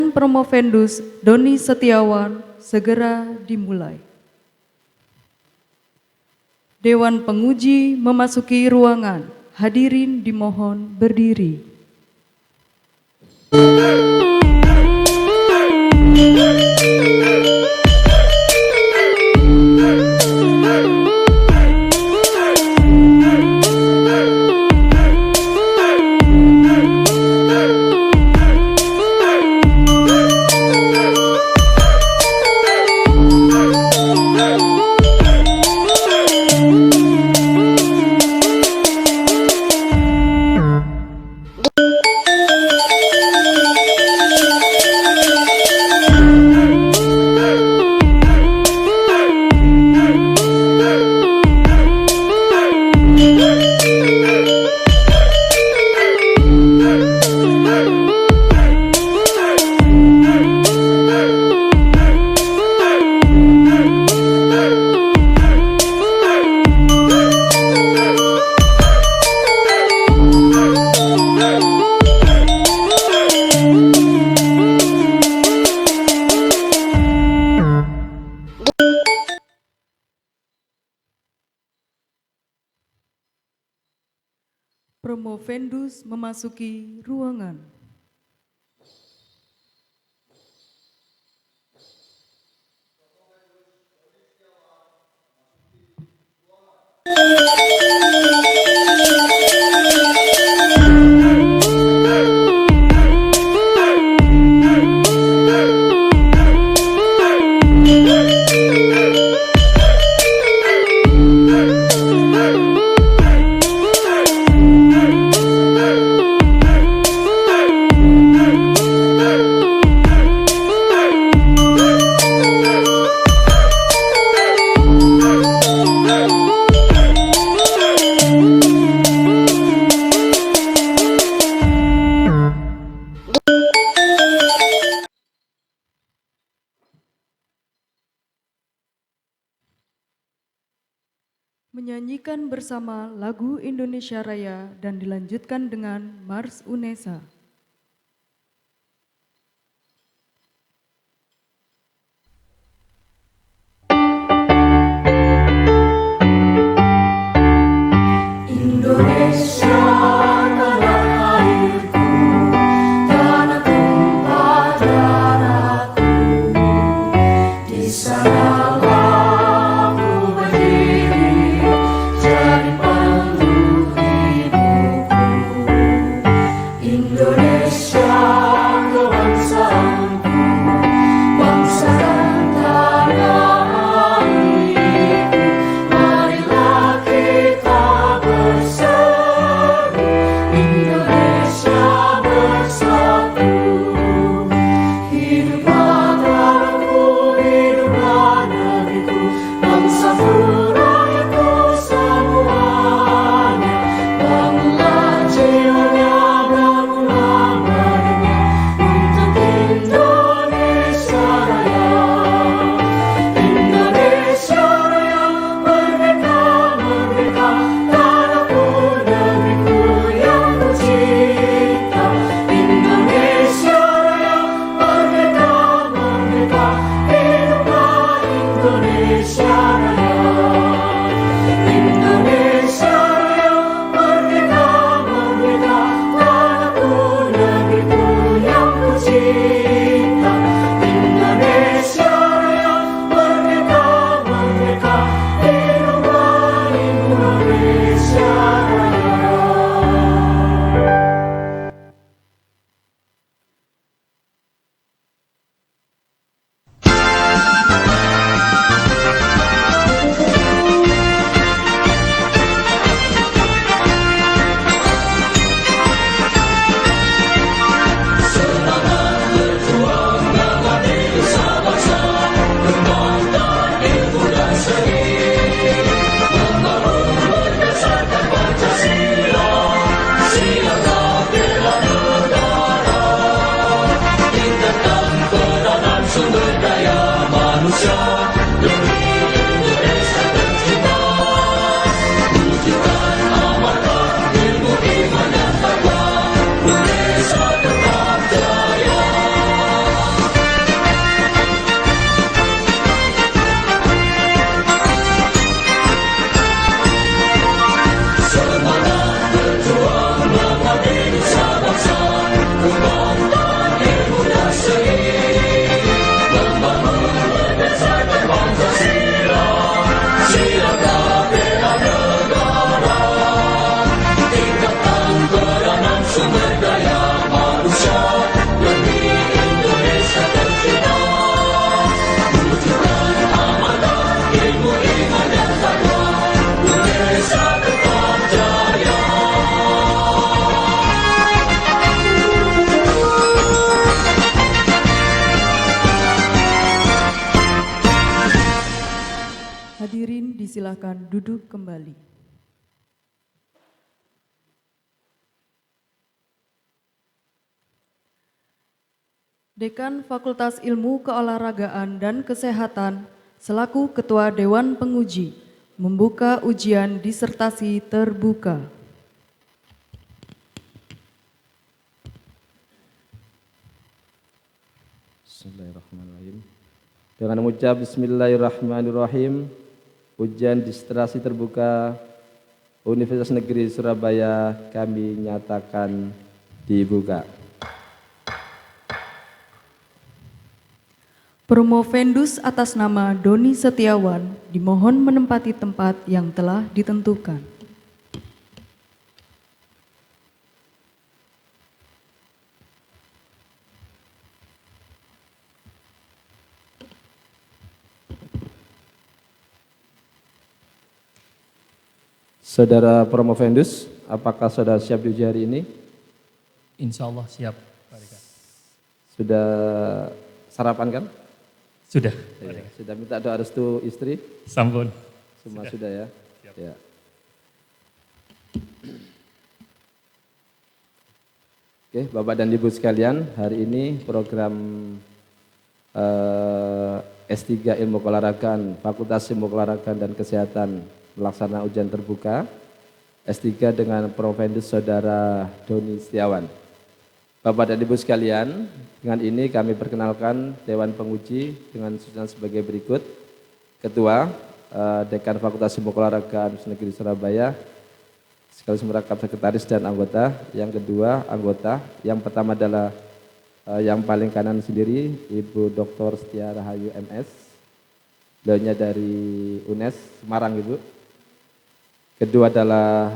Pemilihan Promovendus Doni Setiawan segera dimulai. Dewan Penguji memasuki ruangan. Hadirin dimohon berdiri. Promovendus memasuki ruangan. Menyanyikan bersama lagu Indonesia Raya dan dilanjutkan dengan Mars Unesa. dipersilahkan duduk kembali. Dekan Fakultas Ilmu Keolahragaan dan Kesehatan selaku Ketua Dewan Penguji membuka ujian disertasi terbuka. Bismillahirrahmanirrahim. Dengan mengucap Bismillahirrahmanirrahim, ujian disertasi terbuka Universitas Negeri Surabaya kami nyatakan dibuka. Promovendus atas nama Doni Setiawan dimohon menempati tempat yang telah ditentukan. Saudara Promovendus, apakah saudara siap diuji hari ini? Insya Allah siap, Pak Dekan. Sudah sarapan kan? Sudah. Ya, sudah minta doa restu istri? Sampun. Semua sudah ya? Siap. Ya. Oke, Bapak dan Ibu sekalian, hari ini program S3 Ilmu Keolahragaan, Fakultas Ilmu Keolahragaan dan Kesehatan melaksanakan ujian terbuka S3 dengan Promovendus Saudara Doni Setiawan. Bapak dan Ibu sekalian, dengan ini kami perkenalkan Dewan Penguji dengan susunan sebagai berikut. Ketua, Dekan Fakultas Ilmu Keolahragaan Negeri Surabaya, sekaligus merangkap sekretaris dan anggota. Yang kedua, anggota. Yang pertama adalah yang paling kanan sendiri, Ibu Dr. Setia Rahayu MS. Beliaunya dari UNES Semarang, Ibu. Kedua adalah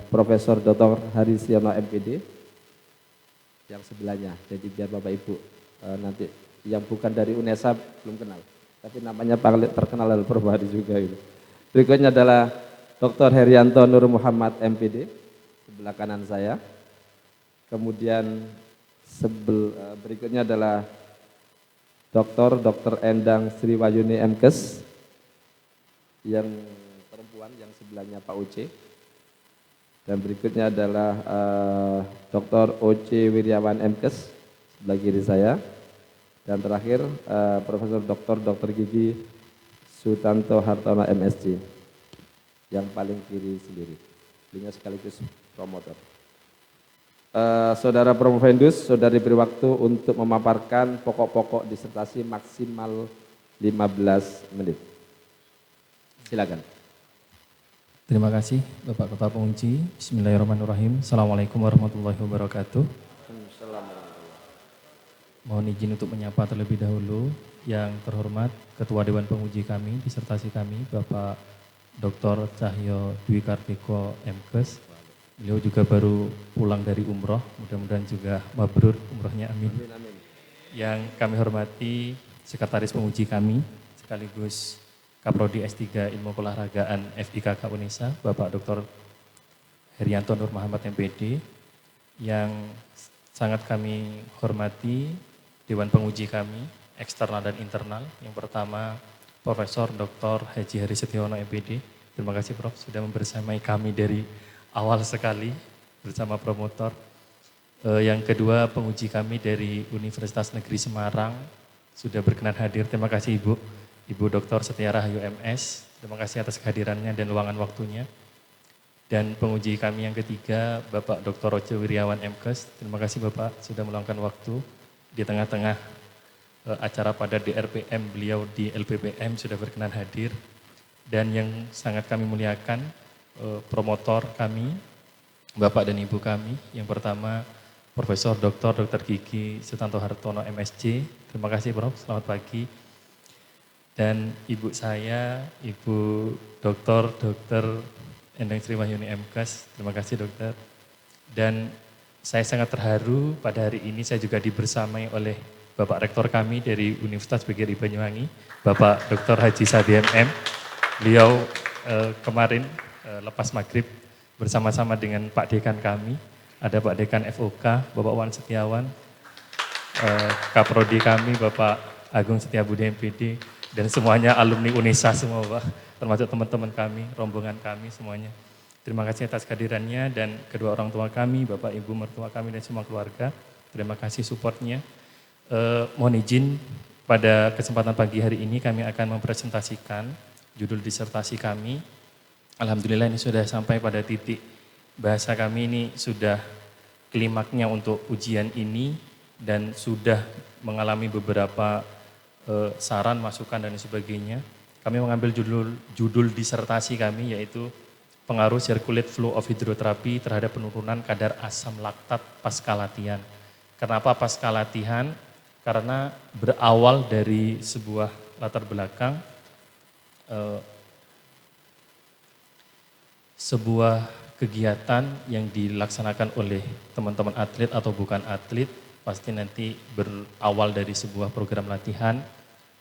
Profesor Dr. Haristiono MPD. Yang sebelahnya, jadi biar Bapak Ibu nanti yang bukan dari UNESA belum kenal, tapi namanya terkenal oleh Prof. Hadi juga itu. Berikutnya adalah Dr. Herianto Nur Muhammad MPD, sebelah kanan saya. Kemudian berikutnya adalah Dr. Endang Sriwayuni MKes, yang perempuan yang sebelahnya Pak Uce. Dan berikutnya adalah Dr. Oce Wiryawan MKes, sebelah kiri saya. Dan terakhir Profesor Dr. Gigi Sutanto Hartono MSc, yang paling kiri sendiri. Beliau sekaligus promotor. Saudara Promovendus, saudara diberi waktu untuk memaparkan pokok-pokok disertasi maksimal 15 menit. Silakan. Terima kasih Bapak Ketua Penguji. Bismillahirrahmanirrahim. Assalamualaikum warahmatullahi wabarakatuh. Mohon izin untuk menyapa terlebih dahulu yang terhormat Ketua Dewan Penguji kami, disertasi kami, Bapak Dr. Cahyo Dwi Kartiko MKes. Beliau juga baru pulang dari umroh, mudah-mudahan juga mabrur umrohnya, amin. Amin. Yang kami hormati Sekretaris Penguji kami, sekaligus Kaprodi S3 Ilmu Keolahragaan FIKK UNESA, Bapak Dr. Herianto Nur Muhammad MPD, yang sangat kami hormati Dewan Penguji kami, eksternal dan internal. Yang pertama, Profesor Dr. Haji Hari Setiono MPD. Terima kasih Prof sudah membersamai kami dari awal sekali bersama promotor. Yang kedua, penguji kami dari Universitas Negeri Semarang sudah berkenan hadir. Terima kasih Ibu Dr. Setia Rahayu MS, terima kasih atas kehadirannya dan luangan waktunya. Dan penguji kami yang ketiga, Bapak Dr. Oce Wiryawan MKes, terima kasih Bapak sudah meluangkan waktu di tengah-tengah acara pada DRPM, beliau di LPPM sudah berkenan hadir. Dan yang sangat kami muliakan, promotor kami, Bapak dan Ibu kami, yang pertama Profesor Dr. Gigi Sutanto Hartono MSc, terima kasih Prof, selamat pagi. Dan ibu saya, Ibu Dr. Endang Sriwayuni MKes, terima kasih dokter. Dan saya sangat terharu pada hari ini saya juga dibersamai oleh Bapak Rektor kami dari Universitas PGRI Banyuwangi, Bapak Dr. Haji Sadi MM. Beliau kemarin lepas maghrib bersama-sama dengan Pak Dekan kami, ada Pak Dekan FOK, Bapak Wan Setiawan, Kaprodi kami, Bapak Agung Setiabudi MPD, dan semuanya alumni UNESA semua Pak, termasuk teman-teman kami, rombongan kami semuanya. Terima kasih atas kehadirannya dan kedua orang tua kami, Bapak Ibu mertua kami dan semua keluarga. Terima kasih supportnya. Mohon izin pada kesempatan pagi hari ini kami akan mempresentasikan judul disertasi kami. Alhamdulillah ini sudah sampai pada titik bahasa kami ini sudah klimaknya untuk ujian ini dan sudah mengalami beberapa saran, masukan dan sebagainya. Kami mengambil judul disertasi kami yaitu pengaruh circulate flow of hydrotherapy terhadap penurunan kadar asam laktat pasca latihan. Kenapa pasca latihan? Karena berawal dari sebuah latar belakang, sebuah kegiatan yang dilaksanakan oleh teman-teman atlet atau bukan atlet, pasti nanti berawal dari sebuah program latihan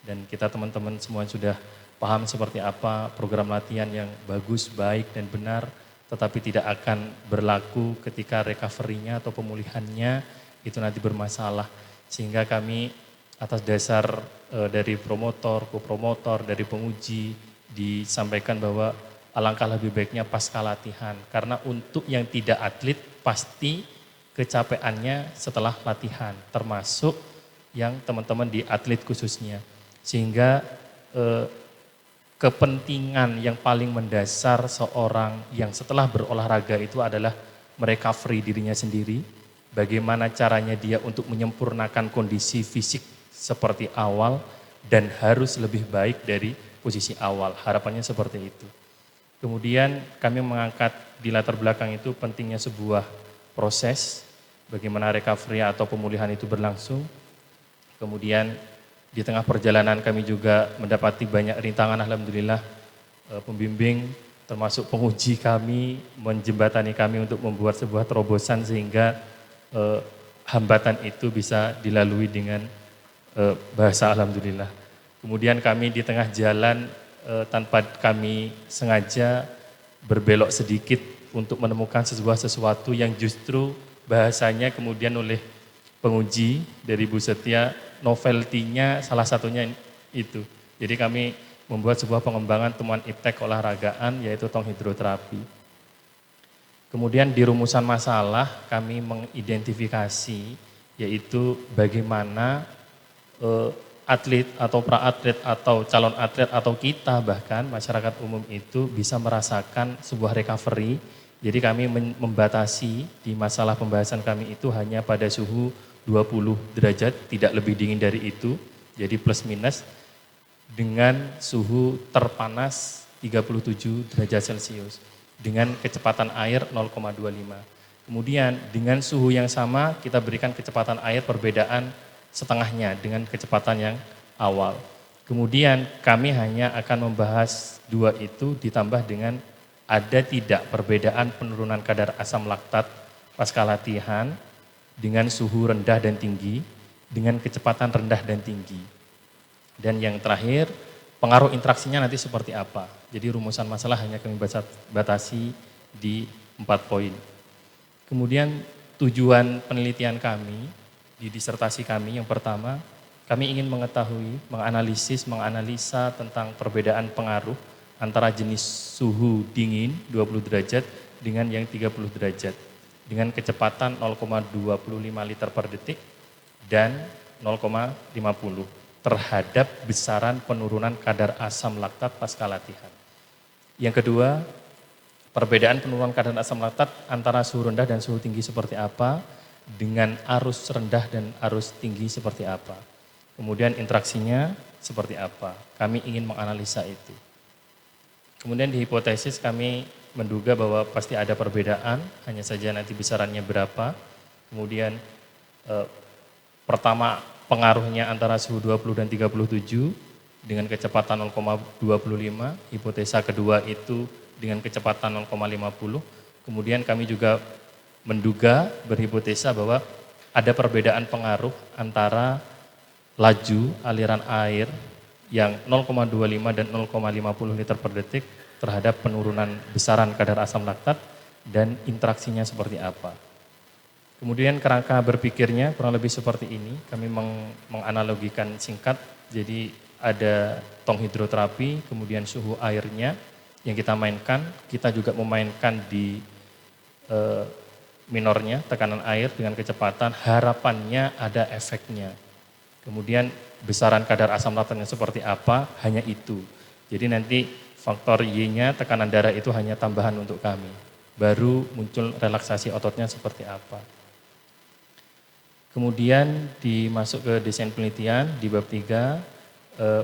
dan kita teman-teman semua sudah paham seperti apa program latihan yang bagus, baik dan benar, tetapi tidak akan berlaku ketika recovery-nya atau pemulihannya itu nanti bermasalah. Sehingga kami atas dasar dari promotor, kopromotor, dari penguji disampaikan bahwa alangkah lebih baiknya pasca latihan. Karena untuk yang tidak atlet pasti kecapeannya setelah latihan, termasuk yang teman-teman di atlet khususnya. Sehingga kepentingan yang paling mendasar seorang yang setelah berolahraga itu adalah merecovery dirinya sendiri. Bagaimana caranya dia untuk menyempurnakan kondisi fisik seperti awal dan harus lebih baik dari posisi awal. Harapannya seperti itu. Kemudian kami mengangkat di latar belakang itu pentingnya sebuah proses, bagaimana recovery atau pemulihan itu berlangsung. Kemudian di tengah perjalanan kami juga mendapati banyak rintangan, alhamdulillah pembimbing termasuk penguji kami menjembatani kami untuk membuat sebuah terobosan sehingga hambatan itu bisa dilalui dengan bahasa alhamdulillah. Kemudian kami di tengah jalan tanpa kami sengaja berbelok sedikit untuk menemukan sesuatu yang justru bahasanya kemudian oleh penguji dari Bu Setia, novelty-nya salah satunya itu. Jadi kami membuat sebuah pengembangan temuan iptek olahragaan yaitu tong hidroterapi. Kemudian di rumusan masalah kami mengidentifikasi yaitu bagaimana atlet atau pra-atlet atau calon atlet atau kita bahkan masyarakat umum itu bisa merasakan sebuah recovery. Jadi kami membatasi di masalah pembahasan kami itu hanya pada suhu 20 derajat, tidak lebih dingin dari itu, jadi plus minus dengan suhu terpanas 37 derajat Celcius dengan kecepatan air 0,25. Kemudian dengan suhu yang sama kita berikan kecepatan air perbedaan setengahnya dengan kecepatan yang awal. Kemudian kami hanya akan membahas dua itu ditambah dengan ada tidak perbedaan penurunan kadar asam laktat pasca latihan dengan suhu rendah dan tinggi, dengan kecepatan rendah dan tinggi. Dan yang terakhir, pengaruh interaksinya nanti seperti apa. Jadi rumusan masalah hanya kami batasi di 4 poin. Kemudian tujuan penelitian kami, di disertasi kami yang pertama, kami ingin mengetahui, menganalisa tentang perbedaan pengaruh antara jenis suhu dingin 20 derajat dengan yang 30 derajat. Dengan kecepatan 0,25 liter per detik dan 0,50 terhadap besaran penurunan kadar asam laktat pasca latihan. Yang kedua, perbedaan penurunan kadar asam laktat antara suhu rendah dan suhu tinggi seperti apa, dengan arus rendah dan arus tinggi seperti apa. Kemudian interaksinya seperti apa, kami ingin menganalisa itu. Kemudian di hipotesis kami menduga bahwa pasti ada perbedaan, hanya saja nanti besarannya berapa. Kemudian pertama pengaruhnya antara suhu 20 dan 37 dengan kecepatan 0,25, hipotesa kedua itu dengan kecepatan 0,50. Kemudian kami juga menduga berhipotesa bahwa ada perbedaan pengaruh antara laju aliran air yang 0,25 dan 0,50 liter per detik terhadap penurunan besaran kadar asam laktat dan interaksinya seperti apa. Kemudian kerangka berpikirnya kurang lebih seperti ini, kami menganalogikan singkat, jadi ada tong hidroterapi, kemudian suhu airnya yang kita mainkan. Kita juga memainkan di minornya, tekanan air dengan kecepatan, harapannya ada efeknya. Kemudian besaran kadar asam laktatnya seperti apa, hanya itu. Jadi nanti faktor Y-nya, tekanan darah itu hanya tambahan untuk kami. Baru muncul relaksasi ototnya seperti apa. Kemudian dimasuk ke desain penelitian di bab 3,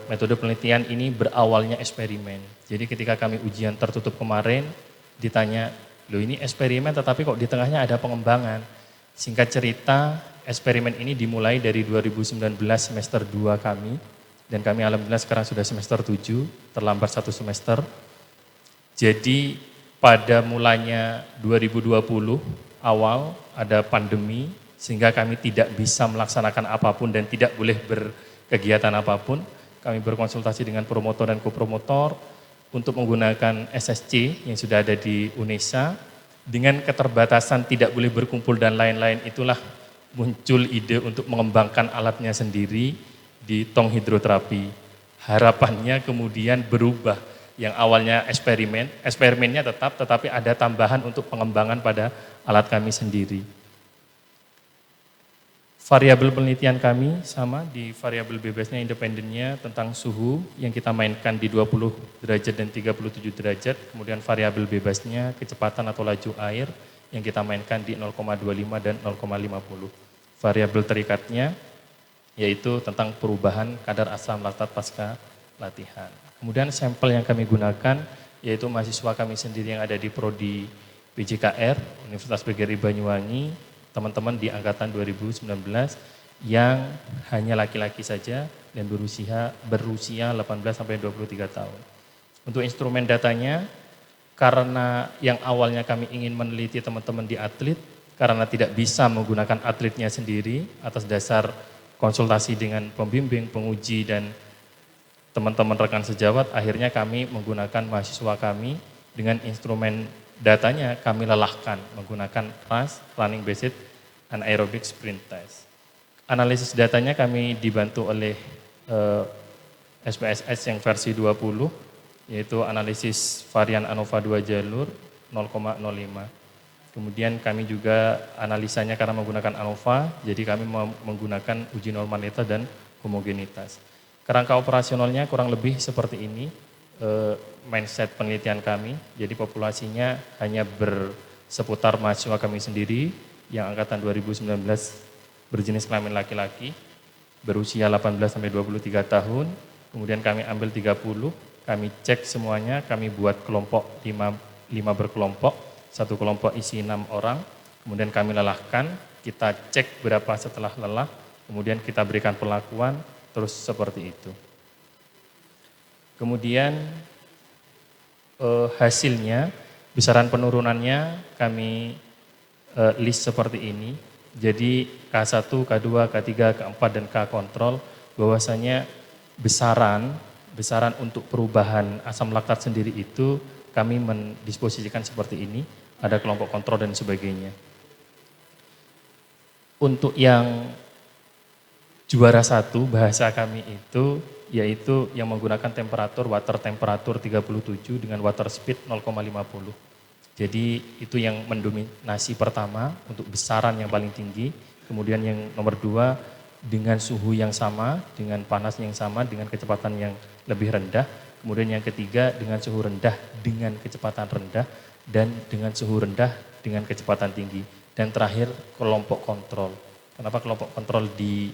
metode penelitian ini berawalnya eksperimen. Jadi ketika kami ujian tertutup kemarin, ditanya, loh ini eksperimen tetapi kok di tengahnya ada pengembangan. Singkat cerita, eksperimen ini dimulai dari 2019 semester 2 kami, dan kami alhamdulillah sekarang sudah semester 7, terlambat 1 semester. Jadi pada mulanya 2020 awal ada pandemi, sehingga kami tidak bisa melaksanakan apapun dan tidak boleh berkegiatan apapun. Kami berkonsultasi dengan promotor dan kopromotor untuk menggunakan SSC yang sudah ada di UNESA. Dengan keterbatasan tidak boleh berkumpul dan lain-lain, itulah muncul ide untuk mengembangkan alatnya sendiri di tong hidroterapi. Harapannya kemudian berubah, yang awalnya eksperimennya tetap, tetapi ada tambahan untuk pengembangan pada alat kami sendiri. Variabel penelitian kami sama, di variabel bebasnya independennya tentang suhu yang kita mainkan di 20 derajat dan 37 derajat, kemudian variabel bebasnya kecepatan atau laju air yang kita mainkan di 0,25 dan 0,50. Variabel terikatnya yaitu tentang perubahan kadar asam laktat pasca latihan. Kemudian sampel yang kami gunakan yaitu mahasiswa kami sendiri yang ada di Prodi PJKR, Universitas PGRI Banyuwangi, teman-teman di angkatan 2019 yang hanya laki-laki saja dan berusia 18 sampai 23 tahun. Untuk instrumen datanya, karena yang awalnya kami ingin meneliti teman-teman di atlet, karena tidak bisa menggunakan atletnya sendiri atas dasar konsultasi dengan pembimbing, penguji dan teman-teman rekan sejawat, akhirnya kami menggunakan mahasiswa kami dengan instrumen datanya kami lelahkan menggunakan RAS, Running Based Anaerobic Sprint Test. Analisis datanya kami dibantu oleh SPSS yang versi 20, yaitu analisis varian ANOVA 2 jalur 0,05. Kemudian kami juga analisanya karena menggunakan ANOVA, jadi kami menggunakan uji normalitas dan homogenitas. Kerangka operasionalnya kurang lebih seperti ini. Mindset penelitian kami, jadi populasinya hanya berseputar mahasiswa kami sendiri yang angkatan 2019 berjenis kelamin laki-laki, berusia 18 sampai 23 tahun, kemudian kami ambil 30, kami cek semuanya, kami buat kelompok 5 berkelompok, satu kelompok isi 6 orang, kemudian kami lelahkan, kita cek berapa setelah lelah, kemudian kita berikan perlakuan, terus seperti itu. Kemudian hasilnya, besaran penurunannya kami list seperti ini. Jadi K1, K2, K3, K4, dan K kontrol, bahwasanya besaran untuk perubahan asam laktat sendiri itu kami mendisposisikan seperti ini, ada kelompok kontrol dan sebagainya. Untuk yang juara 1 bahasa kami itu yaitu yang menggunakan temperatur, water temperatur 37 dengan water speed 0,50. Jadi itu yang mendominasi pertama untuk besaran yang paling tinggi. Kemudian yang nomor 2 dengan suhu yang sama, dengan panas yang sama, dengan kecepatan yang lebih rendah. Kemudian yang ketiga dengan suhu rendah dengan kecepatan rendah, dan dengan suhu rendah dengan kecepatan tinggi. Dan terakhir kelompok kontrol. Kenapa kelompok kontrol di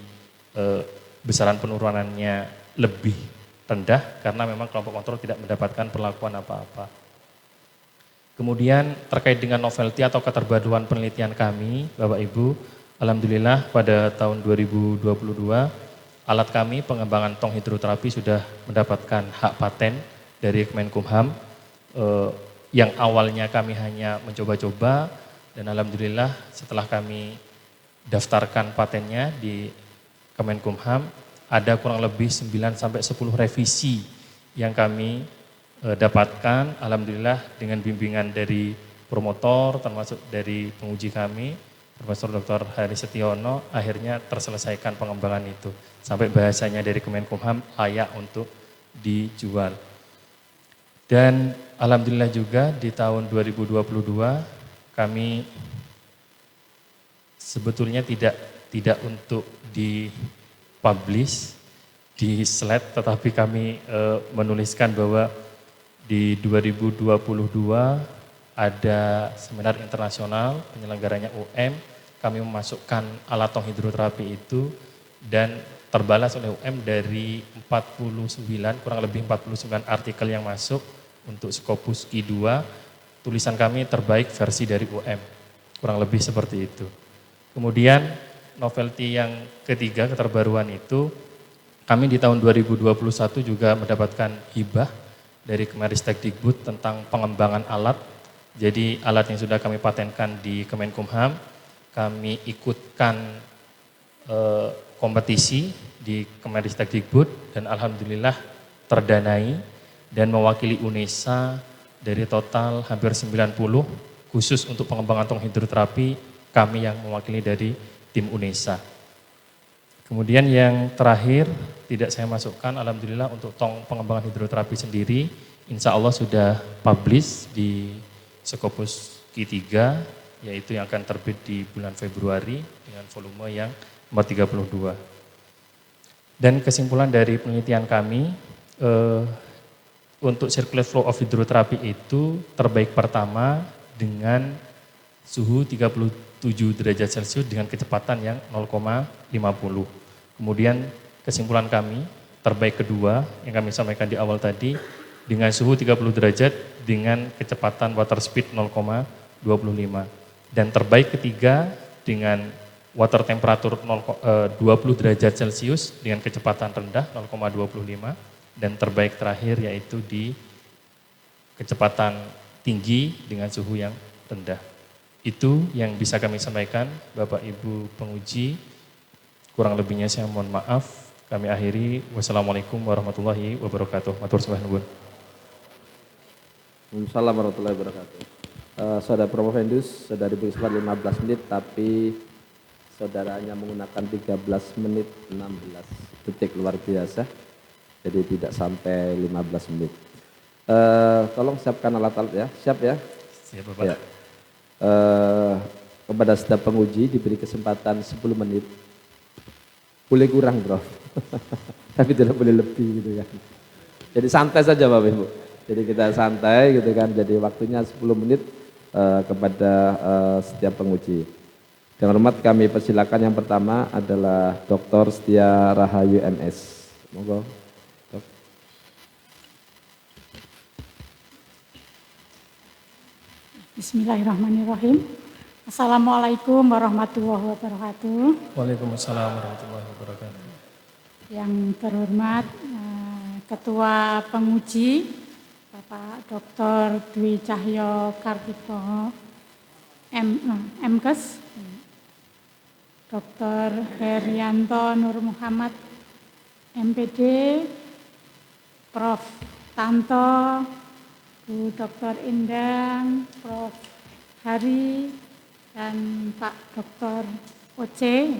besaran penurunannya lebih rendah? Karena memang kelompok kontrol tidak mendapatkan perlakuan apa-apa. Kemudian terkait dengan novelty atau keterbaruan penelitian kami, Bapak Ibu, alhamdulillah pada tahun 2022 alat kami pengembangan tong hidroterapi sudah mendapatkan hak paten dari Kemenkumham. Yang awalnya kami hanya mencoba-coba, dan alhamdulillah setelah kami daftarkan patennya di Kemenkumham, ada kurang lebih 9 sampai 10 revisi yang kami dapatkan, alhamdulillah dengan bimbingan dari promotor termasuk dari penguji kami, Profesor Dr. Hari Setiono, akhirnya terselesaikan pengembangan itu. Sampai bahasanya dari Kemenkumham layak untuk dijual. Dan alhamdulillah juga di tahun 2022 kami sebetulnya tidak untuk dipublish di slide, tetapi kami menuliskan bahwa di 2022 ada seminar internasional penyelenggaranya UM, kami memasukkan alat tong hidroterapi itu dan terbalas oleh UM dari 49, kurang lebih 49 artikel yang masuk untuk Scopus Q2, tulisan kami terbaik versi dari UM, kurang lebih seperti itu. Kemudian novelty yang ketiga, keterbaruan itu, kami di tahun 2021 juga mendapatkan hibah dari Kemenristek-Dikbud tentang pengembangan alat. Jadi alat yang sudah kami patenkan di Kemenkumham, kami ikutkan kompetisi di Kemenristek-Dikbud dan alhamdulillah terdanai dan mewakili UNESA dari total hampir 90 khusus untuk pengembangan tong hidroterapi, kami yang mewakili dari tim UNESA. Kemudian yang terakhir tidak saya masukkan, alhamdulillah untuk tong pengembangan hidroterapi sendiri insya Allah sudah publish di Scopus Q3, yaitu yang akan terbit di bulan Februari dengan volume yang nomor 32. Dan kesimpulan dari penelitian kami, untuk circulate flow of hydrotherapy itu terbaik pertama dengan suhu 37 derajat Celcius dengan kecepatan yang 0,50. Kemudian kesimpulan kami terbaik kedua yang kami sampaikan di awal tadi dengan suhu 30 derajat dengan kecepatan water speed 0,25. Dan terbaik ketiga dengan water temperature 20 derajat Celcius dengan kecepatan rendah 0,25. Dan terbaik terakhir yaitu di kecepatan tinggi dengan suhu yang rendah. Itu yang bisa kami sampaikan Bapak Ibu penguji. Kurang lebihnya saya mohon maaf. Kami akhiri. Wassalamualaikum warahmatullahi wabarakatuh. Matur suwun nuwun. Waalaikumsalam warahmatullahi wabarakatuh. Saudara Provendus sudah diberi kesempatan 15 menit, tapi saudaranya menggunakan 13 menit 16 detik, luar biasa. Jadi tidak sampai 15 menit. Tolong siapkan alat-alat ya, siap ya? Siap Bapak. Ya. Kepada setiap penguji diberi kesempatan 10 menit. Boleh kurang bro, tapi tidak boleh lebih gitu kan. Jadi santai saja Bapak Ibu. Jadi kita santai gitu kan, jadi waktunya 10 menit kepada setiap penguji. Dengan hormat kami persilakan yang pertama adalah Dr. Setia Rahayu MS. Monggo. Dok. Bismillahirrahmanirrahim. Assalamualaikum warahmatullahi wabarakatuh. Waalaikumsalam warahmatullahi wabarakatuh. Yang terhormat Ketua Penguji Bapak Dr. Dwi Cahyo Kartiko MKes, Dr. Herianto Nur Muhammad MPD, Prof. Tanto, Bu Dr. Indang, Prof. Hari, dan Pak Dr. Oce,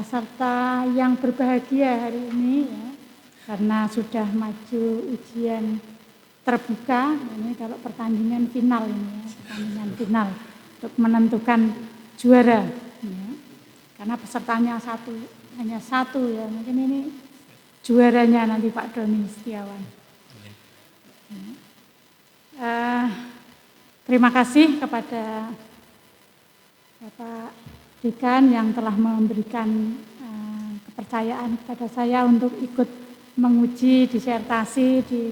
serta yang berbahagia hari ini ya, karena sudah maju ujian terbuka, ini kalau pertandingan final ini ya, pertandingan final untuk menentukan juara ya. Karena pesertanya hanya satu ya, mungkin ini juaranya nanti Pak Doni Setiawan. Terima kasih kepada Bapak Dekan yang telah memberikan kepercayaan kepada saya untuk ikut menguji disertasi di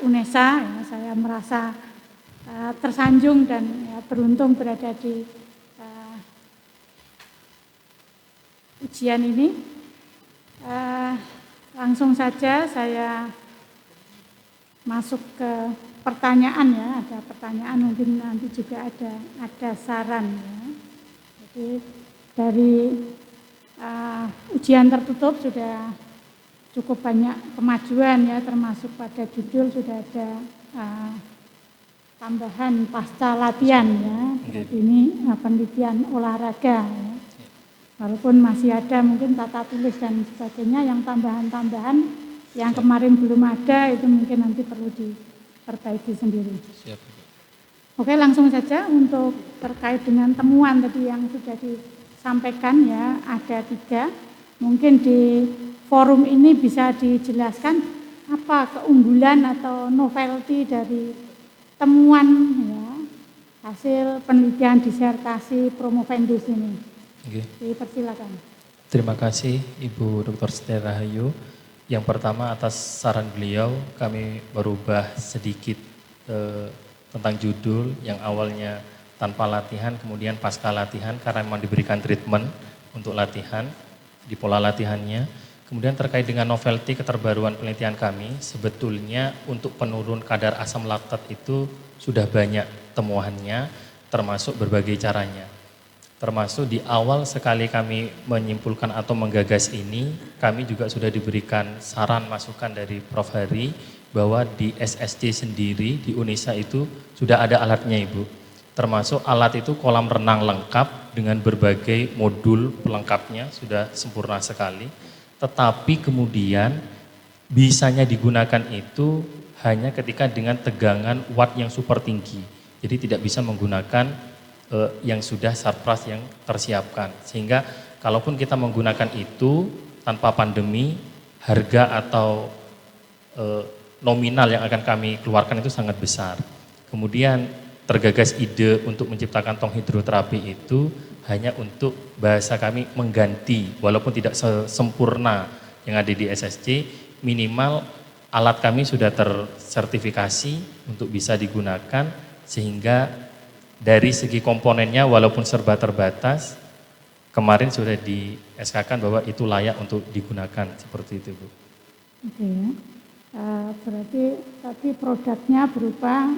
UNESA. Ya, saya merasa tersanjung dan ya, beruntung berada di ujian ini. Langsung saja saya masuk ke pertanyaan ya, ada pertanyaan mungkin nanti juga ada saran ya. Jadi dari ujian tertutup sudah cukup banyak kemajuan ya, termasuk pada judul sudah ada tambahan pasca latihan ya. Berarti ini penelitian olahraga ya. Walaupun masih ada mungkin tata tulis dan sebagainya yang tambahan-tambahan yang kemarin belum ada itu mungkin nanti perlu diperbaiki sendiri. Siap. Oke, langsung saja untuk terkait dengan temuan tadi yang sudah disampaikan ya, ada 3. Mungkin di forum ini bisa dijelaskan apa keunggulan atau novelty dari temuan ya, hasil penelitian disertasi promovendus ini. Oke. Dipersilakan. Terima kasih Ibu Dr. Siti Rahayu. Yang pertama atas saran beliau kami merubah sedikit tentang judul yang awalnya tanpa latihan kemudian pasca latihan karena memang diberikan treatment untuk latihan di pola latihannya. Kemudian terkait dengan novelty keterbaruan penelitian kami, sebetulnya untuk penurun kadar asam laktat itu sudah banyak temuannya termasuk berbagai caranya. Termasuk di awal sekali kami menyimpulkan atau menggagas ini, kami juga sudah diberikan saran masukan dari Prof. Hari bahwa di SSC sendiri di UNESA itu sudah ada alatnya Ibu. Termasuk alat itu kolam renang lengkap dengan berbagai modul pelengkapnya sudah sempurna sekali. Tetapi kemudian bisanya digunakan itu hanya ketika dengan tegangan watt yang super tinggi. Jadi tidak bisa menggunakan yang sudah surplus yang tersiapkan. Sehingga kalaupun kita menggunakan itu tanpa pandemi, harga atau nominal yang akan kami keluarkan itu sangat besar. Kemudian tergagas ide untuk menciptakan tong hidroterapi itu hanya untuk bahasa kami mengganti, walaupun tidak sempurna yang ada di SSC, minimal alat kami sudah tersertifikasi untuk bisa digunakan, sehingga dari segi komponennya walaupun serba terbatas, kemarin sudah di SK-kan bahwa itu layak untuk digunakan, seperti itu Bu. Oke ya. Berarti tadi produknya berupa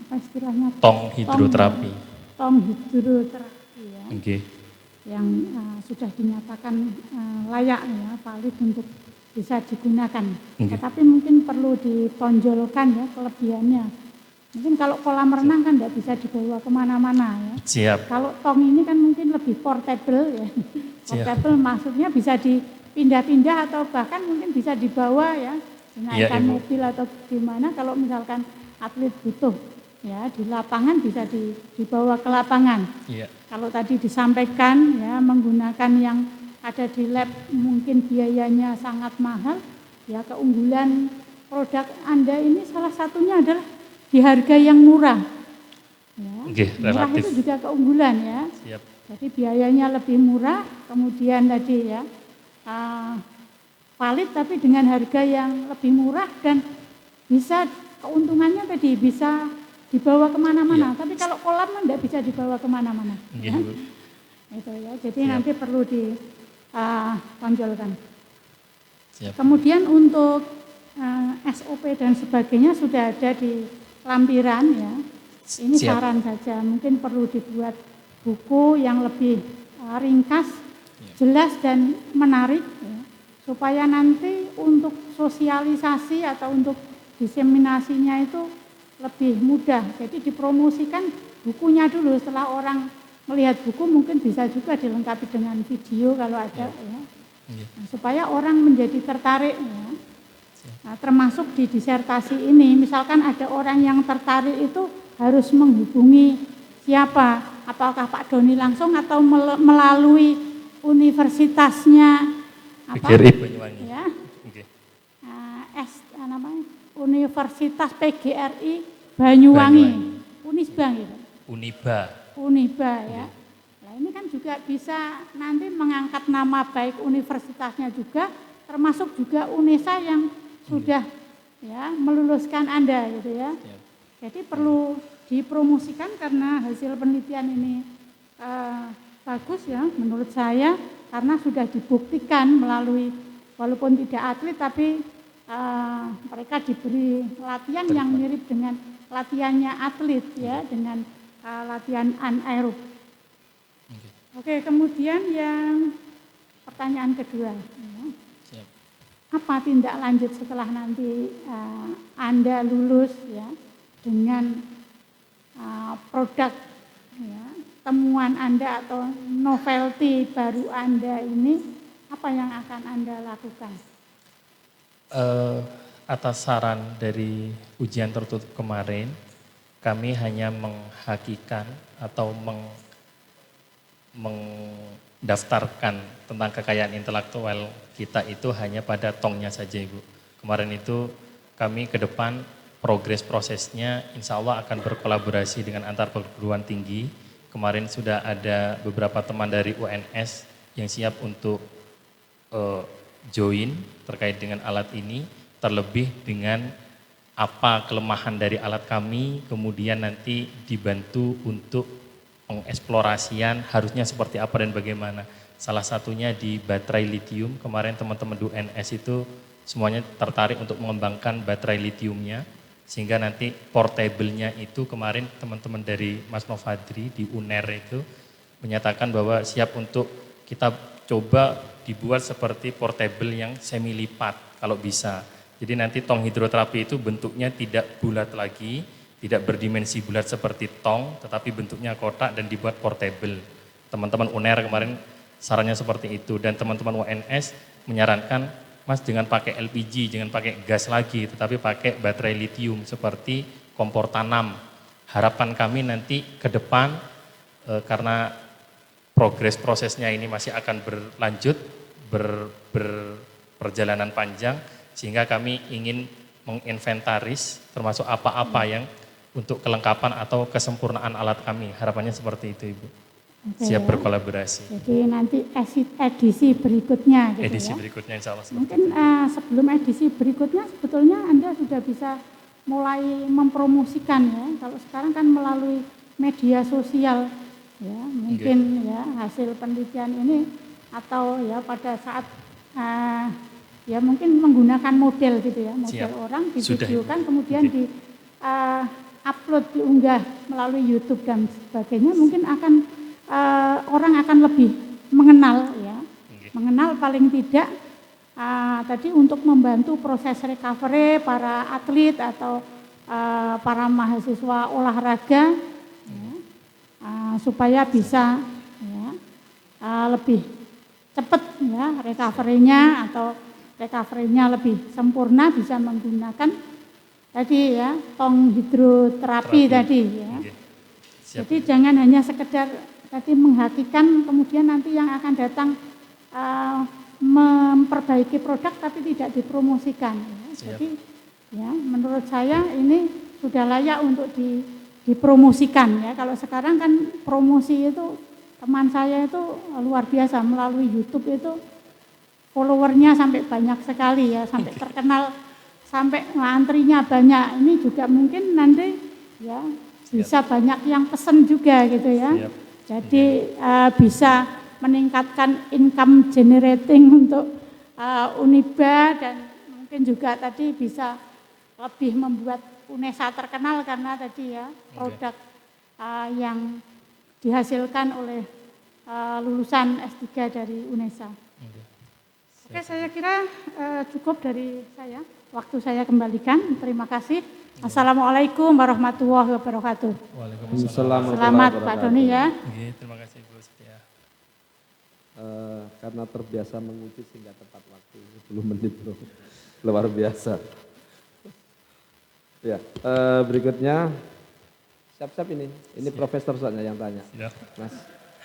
apa istilahnya? Tong hidroterapi. Tong hidroterapi ya. Okay. Yang sudah dinyatakan layak ya, valid untuk bisa digunakan. Okay. Tetapi mungkin perlu ditonjolkan ya kelebihannya. Mungkin kalau kolam renang kan tidak bisa dibawa kemana-mana ya. Siap. Kalau tong ini kan mungkin lebih portable ya. Portable maksudnya bisa dipindah-pindah atau bahkan mungkin bisa dibawa ya. Dinaikkan mobil atau gimana kalau misalkan atlet butuh ya di lapangan bisa dibawa ke lapangan. Iya. Kalau tadi disampaikan ya menggunakan yang ada di lab mungkin biayanya sangat mahal ya, keunggulan produk Anda ini salah satunya adalah di harga yang murah. Ya, murah relatif. itu juga keunggulan ya. Siap. Jadi biayanya lebih murah, kemudian tadi ya valid tapi dengan harga yang lebih murah dan bisa keuntungannya tadi bisa dibawa kemana-mana. Ya. Tapi kalau kolam kan tidak bisa dibawa kemana-mana. Ya. Itu ya. Jadi nanti perlu ditonjolkan. Kemudian untuk SOP dan sebagainya sudah ada di lampiran ya. Ini saran saja. Mungkin perlu dibuat buku yang lebih ringkas, jelas dan menarik. Ya. Supaya nanti untuk sosialisasi atau untuk diseminasinya itu lebih mudah. Jadi dipromosikan bukunya dulu, setelah orang melihat buku mungkin bisa juga dilengkapi dengan video kalau ada ya. Nah, supaya orang menjadi tertarik ya. Nah, termasuk di disertasi ini, misalkan ada orang yang tertarik itu harus menghubungi siapa? Apakah Pak Doni langsung atau melalui universitasnya? PGRI Banyuwangi. Ya. Namanya Universitas PGRI Banyuwangi. Unisba gitu. Uniba ya. Nah, ini kan juga bisa nanti mengangkat nama baik universitasnya juga, termasuk juga UNESA yang sudah ya meluluskan Anda gitu ya. Jadi perlu dipromosikan karena hasil penelitian ini bagus ya menurut saya, karena sudah dibuktikan melalui walaupun tidak atlet tapi mereka diberi latihan yang mirip dengan latihannya atlet ya, dengan latihan anaerob. Oke, kemudian yang pertanyaan kedua ya. Apa tindak lanjut setelah nanti Anda lulus ya dengan produk ya, temuan Anda atau novelty baru Anda ini, apa yang akan Anda lakukan? Atas saran dari ujian tertutup kemarin, kami hanya menghakikan atau mendaftarkan tentang kekayaan intelektual kita itu hanya pada tongnya saja, Ibu. Kemarin itu kami ke depan progres prosesnya insya Allah akan berkolaborasi dengan antar perguruan tinggi. Kemarin sudah ada beberapa teman dari UNS yang siap untuk join terkait dengan alat ini, terlebih dengan apa kelemahan dari alat kami, kemudian nanti dibantu untuk pengeksplorasian harusnya seperti apa dan bagaimana. Salah satunya di baterai lithium, kemarin teman-teman UNS itu semuanya tertarik untuk mengembangkan baterai lithiumnya, sehingga nanti portable-nya itu kemarin teman-teman dari Mas Novadri di UNER itu menyatakan bahwa siap untuk kita coba dibuat seperti portable yang semi lipat kalau bisa. Jadi nanti tong hidroterapi itu bentuknya tidak bulat lagi, tidak berdimensi bulat seperti tong, tetapi bentuknya kotak dan dibuat portable. Teman-teman UNER kemarin sarannya seperti itu, dan teman-teman UNS menyarankan, Mas jangan pakai LPG, jangan pakai gas lagi, tetapi pakai baterai lithium seperti kompor tanam. Harapan kami nanti ke depan, karena progres prosesnya ini masih akan berlanjut, perjalanan panjang, sehingga kami ingin menginventaris termasuk apa-apa yang untuk kelengkapan atau kesempurnaan alat kami. Harapannya seperti itu, Ibu. Oke, Siap ya. berkolaborasi. Jadi nanti edisi berikutnya gitu Edisi ya. berikutnya insya Allah. Mungkin sebelum edisi berikutnya sebetulnya Anda sudah bisa mulai mempromosikan ya. Kalau sekarang kan melalui media sosial ya, mungkin ya hasil penelitian ini atau ya pada saat ya mungkin menggunakan model gitu ya, model Siap. orang Sudah, divideokan Ibu. kemudian Oke. di upload, diunggah melalui YouTube dan sebagainya, mungkin akan orang akan lebih mengenal ya, mengenal paling tidak tadi untuk membantu proses recovery para atlet atau para mahasiswa olahraga ya, supaya bisa ya, lebih cepat ya recovery-nya atau recovery-nya lebih sempurna, bisa menggunakan tadi ya tong hidroterapi tadi ya. Oke. Siap. Jadi jangan hanya sekedar tadi menghakikan kemudian nanti yang akan datang memperbaiki produk tapi tidak dipromosikan ya. Jadi ya menurut saya ini sudah layak untuk dipromosikan ya. Kalau sekarang kan promosi itu teman saya itu luar biasa, melalui YouTube itu followernya sampai banyak sekali ya, sampai terkenal, sampai antrinya banyak. Ini juga mungkin nanti ya bisa banyak yang pesen juga gitu ya. Siap. Jadi bisa meningkatkan income generating untuk Uniba, dan mungkin juga tadi bisa lebih membuat UNESA terkenal karena tadi ya produk yang dihasilkan oleh lulusan S3 dari UNESA. Oke, saya kira cukup dari saya. Waktu saya kembalikan. Terima kasih. Assalamualaikum warahmatullahi wabarakatuh. Waalaikumsalam. Selamat Pak Doni ya. Oke, terima kasih Bu Setia. Karena terbiasa menguji sehingga tepat waktu 10 menit loh. Luar biasa. Ya, berikutnya siap-siap ini profesor soalnya yang tanya. Siap. Mas,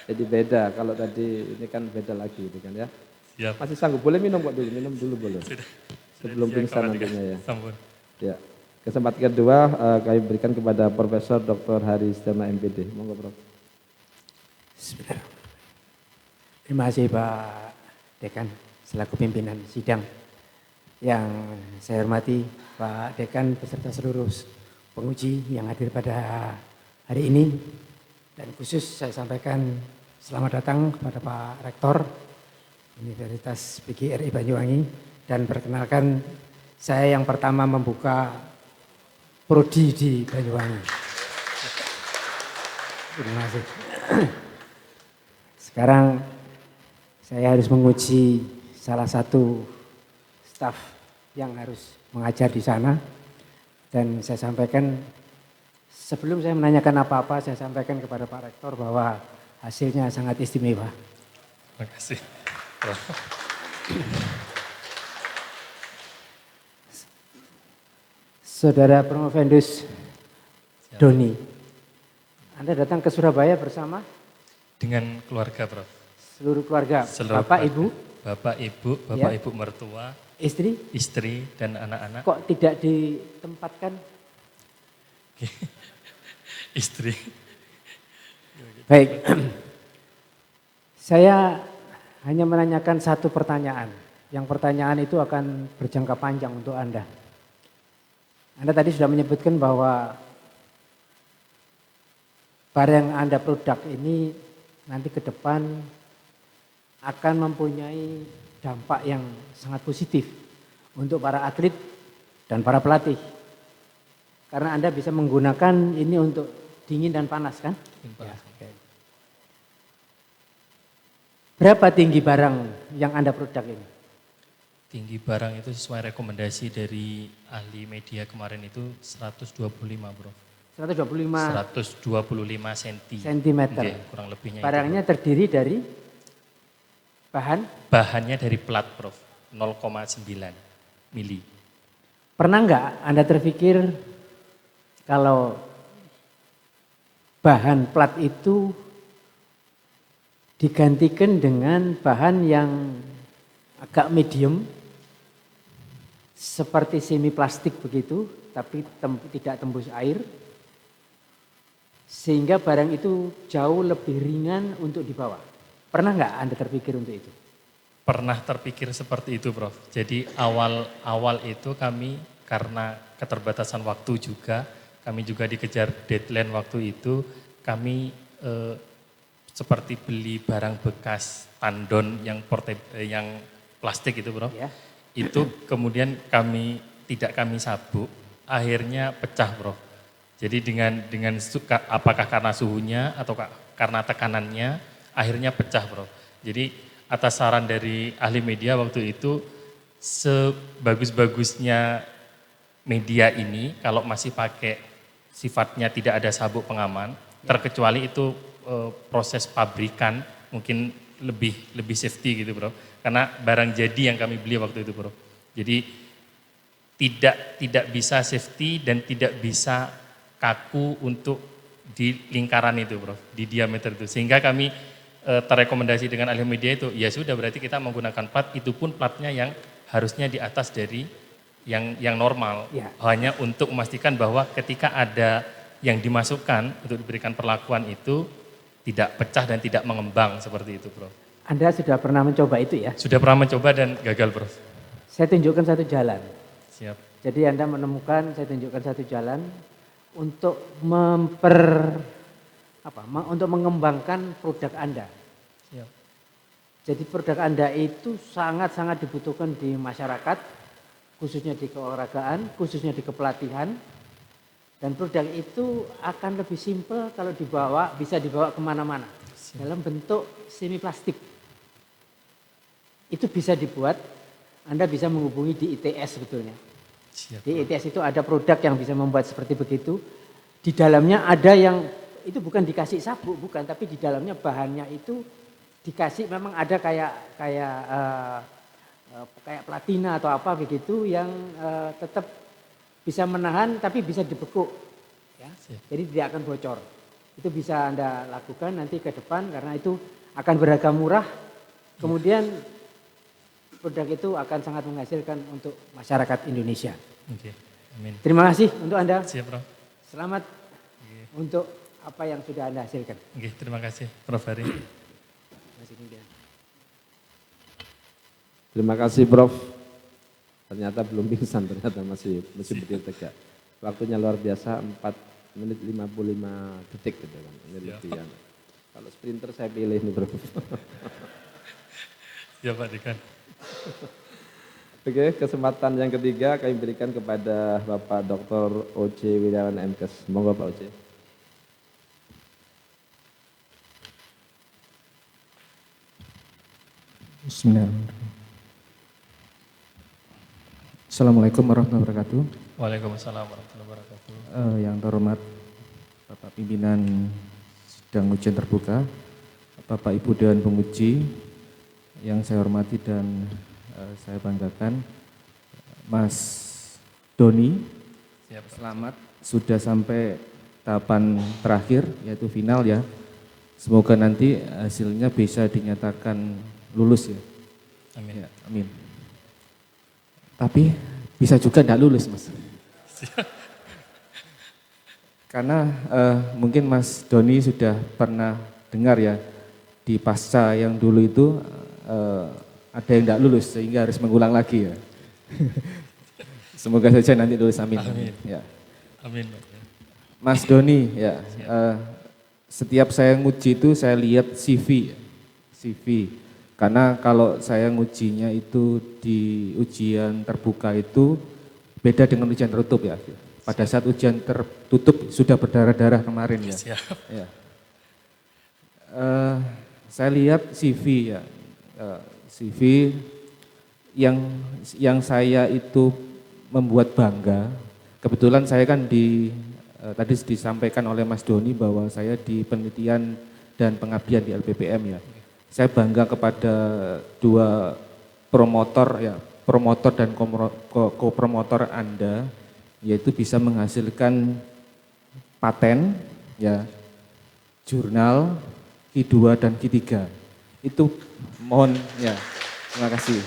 jadi beda kalau tadi ini kan beda lagi itu kan ya. Siap. Masih sanggup, boleh minum kok dulu, minum dulu boleh. Sudah. Sebelum Sudah pingsan disiapkan nantinya ya. Sambung. Ya. Kesempatan kedua kami berikan kepada Profesor Dr. Hari Setiana MPD. Monggo Prof. Bismillah. Terima kasih Pak Dekan selaku pimpinan sidang. Yang saya hormati Pak Dekan beserta seluruh penguji yang hadir pada hari ini. Dan khusus saya sampaikan selamat datang kepada Pak Rektor Universitas PGRI Banyuwangi. Dan perkenalkan saya yang pertama membuka prodi di Banyuwangi. Terima kasih. Sekarang saya harus menguji salah satu staf yang harus mengajar di sana, dan saya sampaikan Sebelum saya menanyakan apa-apa, saya sampaikan kepada Pak Rektor bahwa hasilnya sangat istimewa. Terima kasih, Prof. Saudara Promovendus Doni, Anda datang ke Surabaya bersama Dengan keluarga, Prof. seluruh keluarga, Seluruh Bapak, keluarga. Ibu, Bapak, Ya. Ibu mertua, istri, istri, dan anak-anak. kok tidak ditempatkan? Istri. Baik, saya hanya menanyakan satu pertanyaan. Yang pertanyaan itu akan berjangka panjang untuk Anda. Anda tadi sudah menyebutkan bahwa barang Anda produk ini nanti ke depan akan mempunyai dampak yang sangat positif untuk para atlet dan para pelatih. Karena Anda bisa menggunakan ini untuk dingin dan panas kan? Ya, oke. Berapa tinggi barang yang Anda produk ini? Tinggi barang itu sesuai rekomendasi dari ahli media kemarin itu 125, Bro. 125 125 cm. sentimeter. Kurang lebihnya Barangnya itu. terdiri dari bahan. Bahannya dari plat, Prof. 0,9 mili. Pernah nggak Anda terpikir kalau bahan plat itu digantikan dengan bahan yang agak medium, seperti semi plastik begitu, tapi tidak tembus air, sehingga barang itu jauh lebih ringan untuk dibawa. Pernah nggak Anda terpikir untuk itu? Pernah terpikir seperti itu, Prof. Jadi awal itu kami karena keterbatasan waktu juga, kami juga dikejar deadline waktu itu, kami seperti beli barang bekas tandon yang yang plastik itu, Prof. Ya. Itu kemudian tidak kami sabuk, akhirnya pecah, Prof. Jadi apakah karena suhunya atau karena tekanannya, akhirnya pecah, Prof. Jadi atas saran dari ahli media waktu itu, sebagus-bagusnya media ini kalau masih pakai sifatnya tidak ada sabuk pengaman, terkecuali itu proses pabrikan mungkin lebih safety gitu, Bro. Karena barang jadi yang kami beli waktu itu, Bro. Jadi tidak bisa safety dan tidak bisa kaku untuk di lingkaran itu, Bro, di diameter itu. Sehingga kami terrekomendasi dengan ahli media itu, ya sudah berarti kita menggunakan plat, itu pun platnya yang harusnya di atas dari yang normal. Ya. Hanya untuk memastikan bahwa ketika ada yang dimasukkan untuk diberikan perlakuan itu tidak pecah dan tidak mengembang seperti itu, Bro. Anda sudah pernah mencoba itu ya? Sudah pernah mencoba dan gagal, Bro. Saya tunjukkan satu jalan. Siap. Jadi Anda menemukan, saya tunjukkan satu jalan untuk untuk mengembangkan produk Anda. Siap. Jadi produk Anda itu sangat-sangat dibutuhkan di masyarakat, khususnya di keolahragaan, khususnya di kepelatihan. Dan produk itu akan lebih simpel kalau bisa dibawa kemana-mana. Dalam bentuk semi plastik. Itu bisa dibuat, Anda bisa menghubungi di ITS sebetulnya. Siap. Di ITS itu ada produk yang bisa membuat seperti begitu. Di dalamnya ada yang, itu bukan dikasih sabuk, bukan. Tapi di dalamnya bahannya itu dikasih, memang ada kayak platina atau apa begitu yang tetap bisa menahan tapi bisa dibekuk. Ya. Jadi tidak akan bocor. Itu bisa Anda lakukan nanti ke depan karena itu akan beragam murah. Kemudian produk itu akan sangat menghasilkan untuk masyarakat Indonesia. Oke. Amin. Terima kasih untuk Anda. Siap, Bro. Selamat untuk apa yang sudah Anda hasilkan. Oke, terima kasih, Prof. Hari. Terima kasih Prof. Ternyata belum pingsan, ternyata masih berdiri tegak. Waktunya luar biasa, 4 menit 55 detik gitu kan. Ini lebih ya. Kalau sprinter saya pilih nih Prof. Ya Pak Dekan. Oke, kesempatan yang ketiga kami berikan kepada Bapak Dr. O.C. Wiryawan MKes. Monggo Pak O.C. Bismillahirrahmanirrahim. Assalamualaikum warahmatullahi wabarakatuh. Waalaikumsalam warahmatullahi wabarakatuh. Yang terhormat Bapak Pimpinan Sidang Ujian Terbuka, Bapak Ibu Dewan Penguji yang saya hormati dan saya banggakan, Mas Doni, Siap, Pak. selamat sudah sampai tahapan terakhir yaitu final ya. Semoga nanti hasilnya bisa dinyatakan lulus ya. Amin. Ya, amin. Tapi bisa juga tidak lulus, Mas. Karena mungkin Mas Doni sudah pernah dengar ya, di pasca yang dulu itu ada yang tidak lulus sehingga harus mengulang lagi ya. Semoga saja nanti lulus, amin. Amin. Ya. Amin, Pak. Mas Doni ya, setiap saya nguji itu saya lihat CV. Karena kalau saya ngujinya itu di ujian terbuka itu beda dengan ujian tertutup ya. Pada saat ujian tertutup sudah berdarah-darah kemarin ya. Siap. Ya. Saya lihat CV ya, CV yang saya itu membuat bangga. Kebetulan saya kan tadi disampaikan oleh Mas Doni bahwa saya di penelitian dan pengabdian di LPPM ya. Saya bangga kepada dua promotor dan kopromotor Anda, yaitu bisa menghasilkan paten ya, jurnal Q2 dan Q3. Itu mohon ya, terima kasih.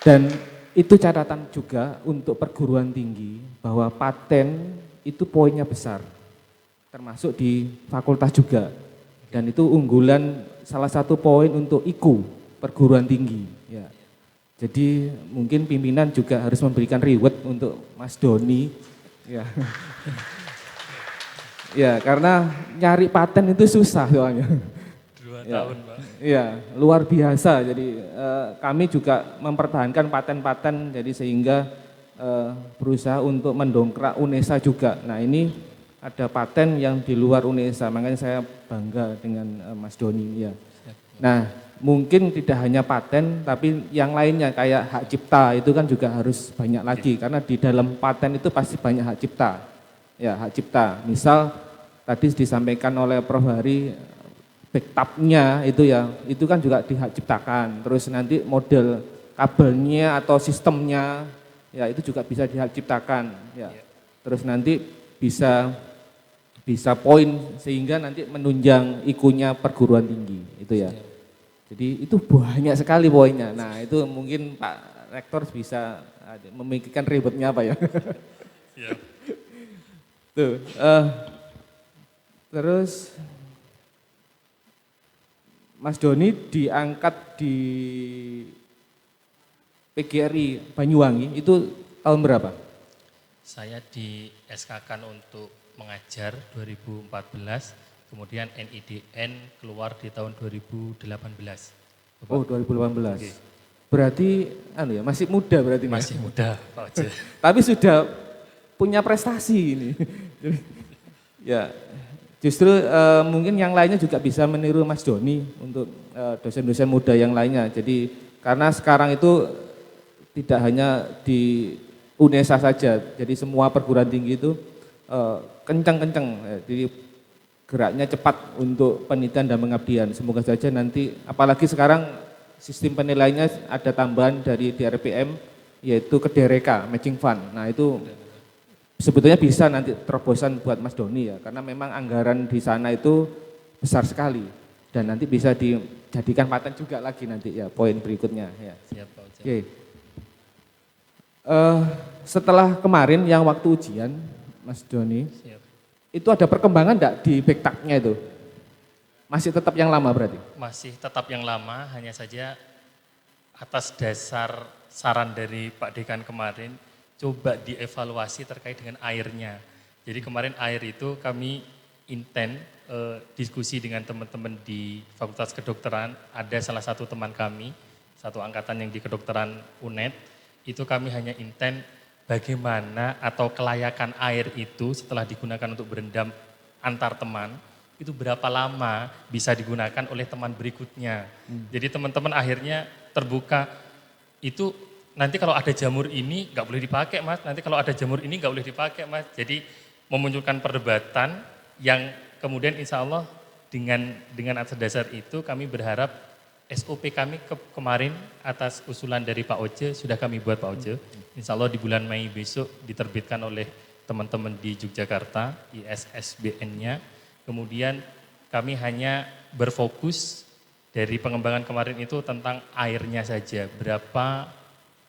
Dan itu catatan juga untuk perguruan tinggi bahwa paten itu poinnya besar, termasuk di fakultas juga. Dan itu unggulan salah satu poin untuk IKU perguruan tinggi. Ya. Jadi mungkin pimpinan juga harus memberikan reward untuk Mas Doni. Ya. Ya, karena nyari paten itu susah soalnya. 2 Ya. tahun, Pak. Iya, luar biasa. Jadi kami juga mempertahankan paten-paten, jadi sehingga berusaha untuk mendongkrak UNESA juga. Nah ini ada paten yang di luar UNESA, makanya saya bangga dengan Mas Doni. Ya. Nah mungkin tidak hanya paten, tapi yang lainnya kayak hak cipta itu kan juga harus banyak lagi, karena di dalam paten itu pasti banyak hak cipta. Ya, hak cipta. Misal tadi disampaikan oleh Prof. Hari, backtubnya itu ya, itu kan juga dihak ciptakan. Terus nanti model kabelnya atau sistemnya, ya itu juga bisa dihak ciptakan. Ya. Terus nanti bisa poin sehingga nanti menunjang IKU-nya perguruan tinggi itu ya. Jadi itu banyak sekali poinnya. Nah itu mungkin Pak Rektor bisa memikirkan ribetnya apa ya. Siap. Tuh, terus Mas Doni diangkat di PGRI Banyuwangi itu tahun berapa? Saya di SK-kan untuk mengajar 2014, kemudian NIDN keluar di tahun 2018. Bapak. Oh 2018. Oke. Berarti masih muda berarti Mas. Masih muda, Pak Oce. Tapi sudah punya prestasi ini. Ya, justru mungkin yang lainnya juga bisa meniru Mas Doni untuk dosen-dosen muda yang lainnya. Jadi karena sekarang itu tidak hanya di UNESA saja, jadi semua perguruan tinggi itu kencang-kencang, jadi geraknya cepat untuk penelitian dan pengabdian. Semoga saja nanti, apalagi sekarang sistem penilaiannya ada tambahan dari DRPM, yaitu kedereka, matching fund. Nah itu sebetulnya bisa nanti terobosan buat Mas Doni ya, karena memang anggaran di sana itu besar sekali. Dan nanti bisa dijadikan paten juga lagi nanti ya, poin berikutnya. Ya. Siap, Pak Oce. Oke. Setelah kemarin yang waktu ujian, Mas Doni, Siap. itu ada perkembangan enggak di backtubnya itu? Masih tetap yang lama berarti? Masih tetap yang lama, hanya saja atas dasar saran dari Pak Dekan kemarin, coba dievaluasi terkait dengan airnya. Jadi kemarin air itu kami intent diskusi dengan teman-teman di Fakultas Kedokteran, ada salah satu teman kami, satu angkatan yang di kedokteran UNED, itu kami hanya intent bagaimana atau kelayakan air itu setelah digunakan untuk berendam antar teman, itu berapa lama bisa digunakan oleh teman berikutnya. Jadi teman-teman akhirnya terbuka, itu nanti kalau ada jamur ini nggak boleh dipakai Mas, nanti kalau ada jamur ini nggak boleh dipakai Mas. Jadi memunculkan perdebatan yang kemudian insya Allah dengan atas dasar itu kami berharap SOP kami kemarin atas usulan dari Pak Oce sudah kami buat Pak Oce. Insya Allah di bulan Mei besok diterbitkan oleh teman-teman di Yogyakarta ISSBN-nya. Kemudian kami hanya berfokus dari pengembangan kemarin itu tentang airnya saja. Berapa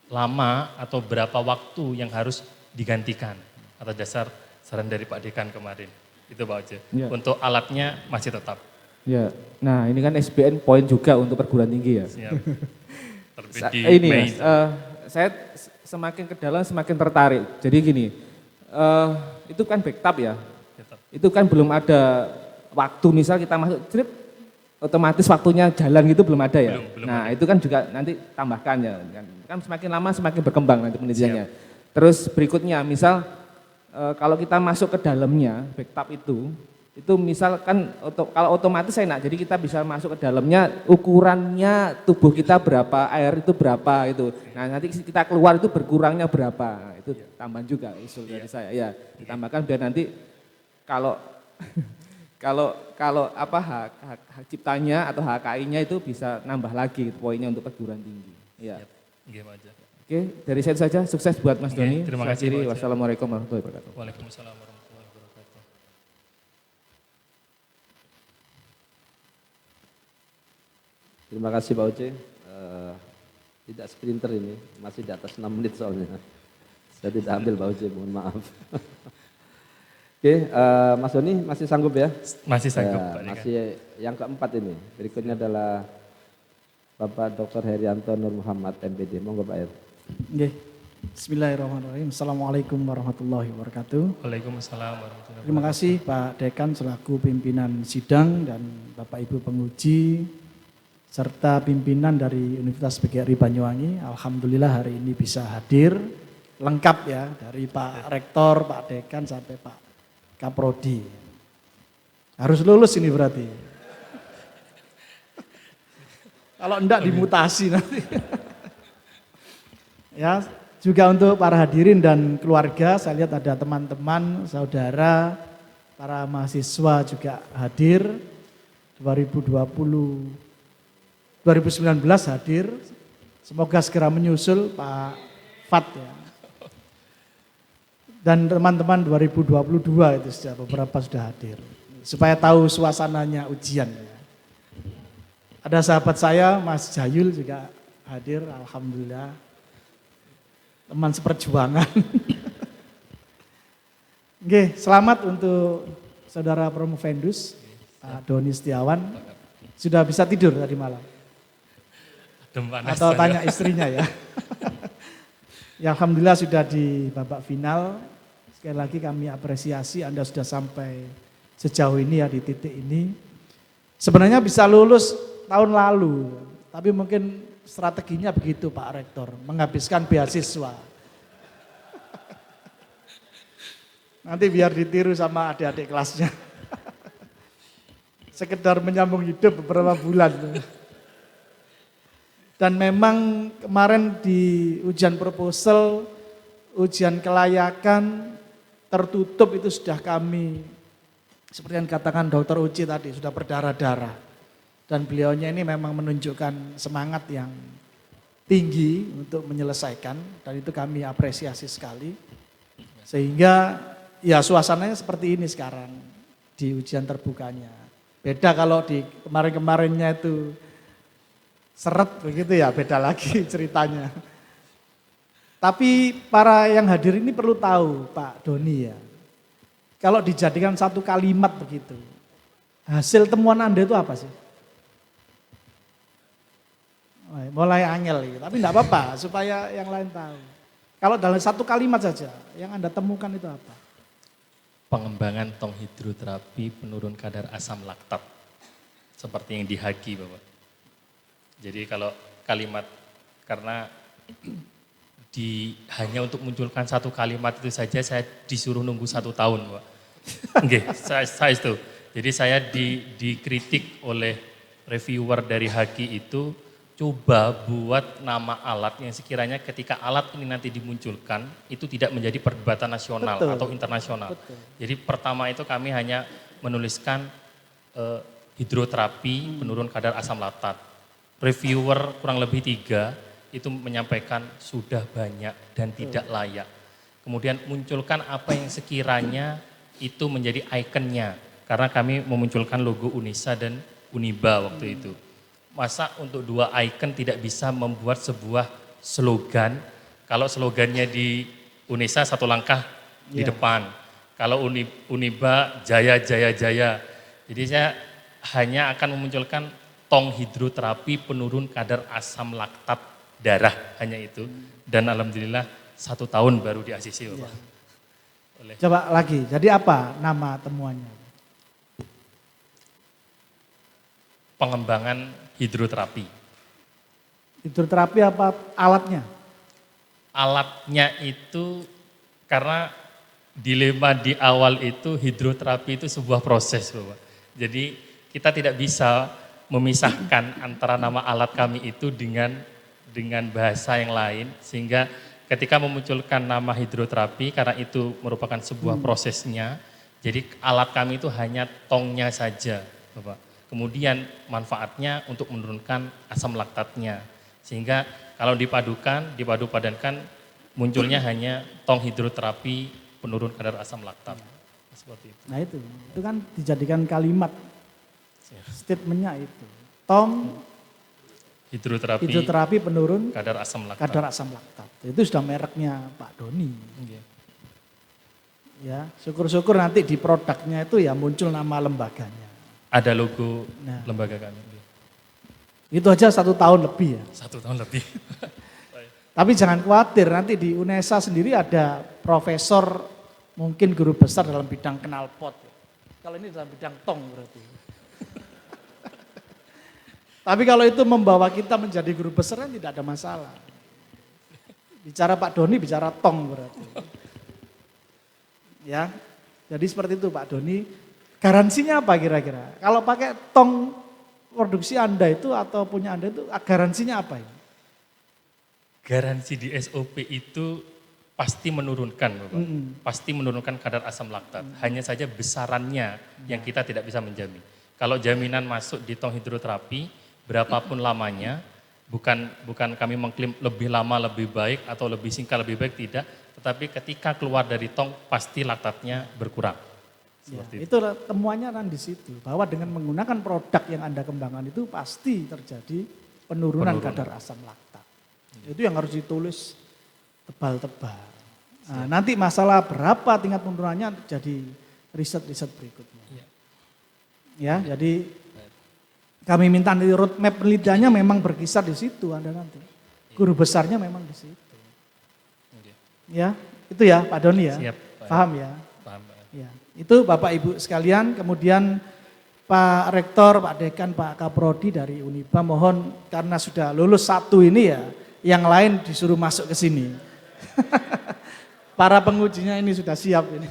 lama atau berapa waktu yang harus digantikan atas dasar saran dari Pak Dekan kemarin. Itu Pak Oce. Ya. Untuk alatnya masih tetap. Ya, nah ini kan SBN poin juga untuk perguruan tinggi ya. Siap. Terbit di Ini Mei. Mas, saya semakin ke dalam semakin tertarik. Jadi gini, itu kan backup ya. Tetap. Itu kan belum ada waktu misal kita masuk trip, otomatis waktunya jalan gitu belum ada ya. Belum Nah itu kan juga nanti tambahkan ya. Kan semakin lama semakin berkembang nanti penelitiannya. Terus berikutnya misal kalau kita masuk ke dalamnya backup itu misal kan kalau otomatis enak, jadi kita bisa masuk ke dalamnya, ukurannya tubuh kita berapa, air itu berapa itu. Nah nanti kita keluar itu berkurangnya berapa, nah, itu tambahan juga usul dari saya. Ya ditambahkan biar nanti kalau kalau apa hak ciptanya atau HKI-nya itu bisa nambah lagi gitu, poinnya untuk perguruan tinggi. Ya. Nggih, Pak Oce. Oke, dari saya itu saja. Sukses buat Mas Oke, Doni. terima Saya kasih, akhiri. Pak Oce. Wassalamualaikum warahmatullahi wabarakatuh. Waalaikumsalam warahmatullahi wabarakatuh. Terima kasih Pak Oce. Tidak sprinter ini, masih di atas 6 menit soalnya. Saya tidak ambil Pak Oce, mohon maaf. Oke, Mas Doni masih sanggup ya? Masih sanggup, Ya, Pak Dekan. masih yang keempat ini. Berikutnya adalah Bapak Dr. Herianto Nur Muhammad MPD. Monggo Pak Er. Nggih. Bismillahirrahmanirrahim. Assalamualaikum warahmatullahi wabarakatuh. Waalaikumsalam warahmatullahi Terima kasih Pak Dekan selaku pimpinan sidang dan Bapak Ibu penguji serta pimpinan dari Universitas PGRI Banyuwangi. Alhamdulillah hari ini bisa hadir lengkap ya dari Pak Rektor, Pak Dekan sampai Pak Kaprodi. Harus lulus ini berarti. Kalau enggak dimutasi nanti. Ya, juga untuk para hadirin dan keluarga, saya lihat ada teman-teman, saudara, para mahasiswa juga hadir. 2019 hadir. Semoga segera menyusul Pak Fat ya. Dan teman-teman 2022 itu sudah beberapa sudah hadir. Supaya tahu suasananya ujian ya. Ada sahabat saya, Mas Jayul juga hadir, alhamdulillah. Teman seperjuangan. Oke, selamat untuk saudara promovendus, Pak Doni Setiawan. Sudah bisa tidur tadi malam? Atau tanya istrinya ya. Ya alhamdulillah sudah di babak final. Sekali lagi kami apresiasi Anda sudah sampai sejauh ini ya di titik ini. Sebenarnya bisa lulus tahun lalu, tapi mungkin strateginya begitu Pak Rektor, menghabiskan beasiswa. Nanti biar ditiru sama adik-adik kelasnya. Sekedar menyambung hidup beberapa bulan. Dan memang kemarin di ujian proposal, ujian kelayakan tertutup itu sudah kami, seperti yang katakan Dr. Uci tadi, sudah berdarah-darah. Dan beliaunya ini memang menunjukkan semangat yang tinggi untuk menyelesaikan, dan itu kami apresiasi sekali. Sehingga ya suasananya seperti ini sekarang di ujian terbukanya. Beda kalau di kemarin-kemarinnya itu seret begitu ya, beda lagi ceritanya. Tapi para yang hadir ini perlu tahu Pak Doni ya, kalau dijadikan satu kalimat begitu, hasil temuan Anda itu apa sih? Mulai angel gitu, tapi enggak apa-apa supaya yang lain tahu. Kalau dalam satu kalimat saja, yang Anda temukan itu apa? Pengembangan tong hidroterapi penurun kadar asam laktat. Seperti yang di Haki Bapak. Jadi kalau kalimat, karena hanya untuk munculkan satu kalimat itu saja saya disuruh nunggu 1 tahun Pak. Oke, saya itu. Jadi saya dikritik oleh reviewer dari Haki itu coba buat nama alat yang sekiranya ketika alat ini nanti dimunculkan itu tidak menjadi perdebatan nasional Betul. atau internasional. Betul. Jadi pertama itu kami hanya menuliskan hidroterapi penurun kadar asam laktat. Reviewer kurang lebih 3 itu menyampaikan sudah banyak dan tidak layak. Kemudian munculkan apa yang sekiranya itu menjadi ikonnya. Karena kami memunculkan logo UNESA dan UNIBA waktu itu. Masa untuk 2 ikon tidak bisa membuat sebuah slogan. Kalau slogannya di UNESA 1 langkah di depan. Kalau UNIBA jaya jaya jaya. Jadi saya hanya akan memunculkan tong hidroterapi penurun kadar asam laktat darah, hanya itu. Dan alhamdulillah 1 tahun baru di ACC Bapak. Coba lagi, jadi apa nama temuannya? Pengembangan hidroterapi. Hidroterapi apa alatnya? Alatnya itu karena dilema di awal itu hidroterapi itu sebuah proses Bapak. Jadi kita tidak bisa memisahkan antara nama alat kami itu dengan bahasa yang lain sehingga ketika memunculkan nama hidroterapi karena itu merupakan sebuah prosesnya, jadi alat kami itu hanya tongnya saja Bapak. Kemudian manfaatnya untuk menurunkan asam laktatnya. Sehingga kalau dipadu-padankan munculnya hanya tong hidroterapi penurun kadar asam laktat. Seperti itu. Nah itu kan dijadikan kalimat statementnya itu. Tong hidroterapi penurun kadar asam laktat. kadar asam laktat. Itu sudah mereknya Pak Doni. Iya. Ya, syukur-syukur nanti di produknya itu ya muncul nama lembaganya. Ada logo Nah. lembaga kami. Itu aja 1 tahun lebih ya. 1 tahun lebih. Tapi jangan khawatir, nanti di UNESA sendiri ada profesor, mungkin guru besar dalam bidang knalpot. Kalau ini dalam bidang tong berarti. Tapi kalau itu membawa kita menjadi guru besar kan tidak ada masalah. Bicara Pak Doni, bicara tong berarti. Ya, jadi seperti itu Pak Doni. Garansinya apa kira-kira? Kalau pakai tong produksi Anda itu atau punya Anda itu garansinya apa ini? Garansi di SOP itu pasti menurunkan Bapak. Pasti menurunkan kadar asam laktat. Hanya saja besarannya yang kita tidak bisa menjamin. Kalau jaminan masuk di tong hidroterapi, berapapun lamanya, bukan kami mengklaim lebih lama lebih baik atau lebih singkat lebih baik, tidak. Tetapi ketika keluar dari tong pasti laktatnya berkurang. Ya, Seperti itu temuannya kan di situ, bahwa dengan menggunakan produk yang Anda kembangkan itu pasti terjadi penurunan kadar asam laktat. Itu yang harus ditulis tebal-tebal. Nah, nanti masalah berapa tingkat penurunannya jadi riset-riset berikutnya. Ya, jadi kami minta nanti roadmap penelitiannya memang berkisar di situ Anda nanti. Guru besarnya memang di situ. Ya, itu ya Pak Doni ya. Siap, Pak. Paham ya? Paham, Pak. Ya, itu Bapak Ibu sekalian, kemudian Pak Rektor, Pak Dekan, Pak Kaprodi dari Uniba, mohon karena sudah lulus 1 ini ya, yang lain disuruh masuk ke sini. Para pengujinya ini sudah siap ini.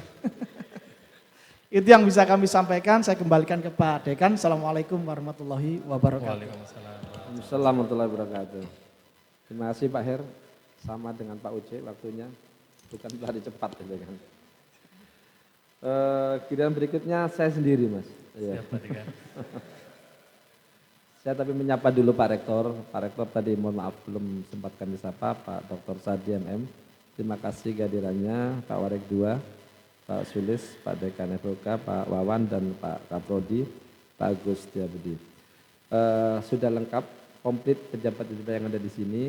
Itu yang bisa kami sampaikan, saya kembalikan ke Pak Dekan. Assalamualaikum warahmatullahi wabarakatuh. Waalaikumsalam. Assalamualaikum warahmatullahi wabarakatuh. Terima kasih Pak Her, sama dengan Pak Uce waktunya, bukan lari cepat gitu kan. Giliran berikutnya saya sendiri Mas. Iya. Siap, Pak Dekan. Saya tapi menyapa dulu Pak Rektor. Pak Rektor tadi mohon maaf belum sempat kami sapa, Pak Dr. Sadi MM. Terima kasih kehadirannya, Pak Warek 2, Pak Sulis, Pak Dekan FOK, Pak Wawan dan Pak Kaprodi, Pak Agus Setiabudi. Sudah lengkap, komplit pejabat-pejabat yang ada di sini.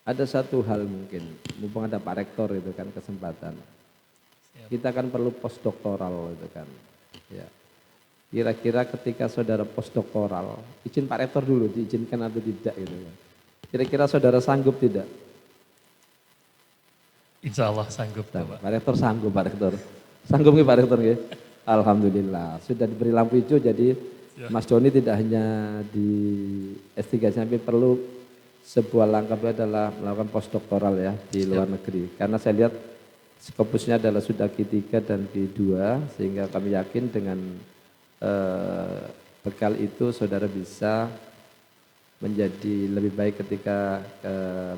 Ada satu hal mungkin, mumpung ada Pak Rektor itu kan kesempatan. Kita kan perlu postdoktoral itu kan. Ya. Kira-kira ketika saudara postdoktoral, izin Pak Rektor dulu, diizinkan atau tidak gitu kan. Kira-kira saudara sanggup tidak? Insya Allah sanggup Nah, Pak. Pak Rektor sanggup Pak Rektor. Sanggup nggih Pak Rektor nggih? Alhamdulillah, sudah diberi lampu hijau jadi Mas Doni tidak hanya di S3 sampai perlu sebuah langkah adalah melakukan postdoktoral ya di luar negeri. Karena saya lihat skopusnya adalah sudah Q3 dan Q2 sehingga kami yakin dengan bekal itu saudara bisa menjadi lebih baik ketika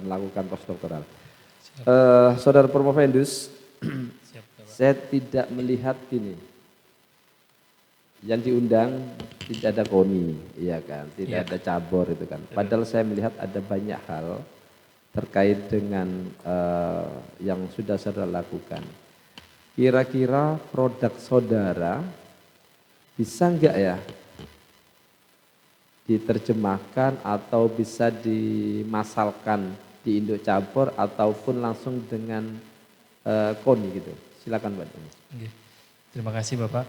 melakukan postdoktoral. Saudara Promovendus, Siap, Bapak. saya tidak melihat gini, yang diundang tidak ada KONI, iya kan, tidak ada cabur itu kan. Padahal saya melihat ada banyak hal terkait dengan yang sudah saudara lakukan. Kira-kira produk saudara bisa enggak ya diterjemahkan atau bisa dimasalkan di Indo Cabur ataupun langsung dengan KONI gitu. Silakan Pak Doni. Oke. Terima kasih Bapak.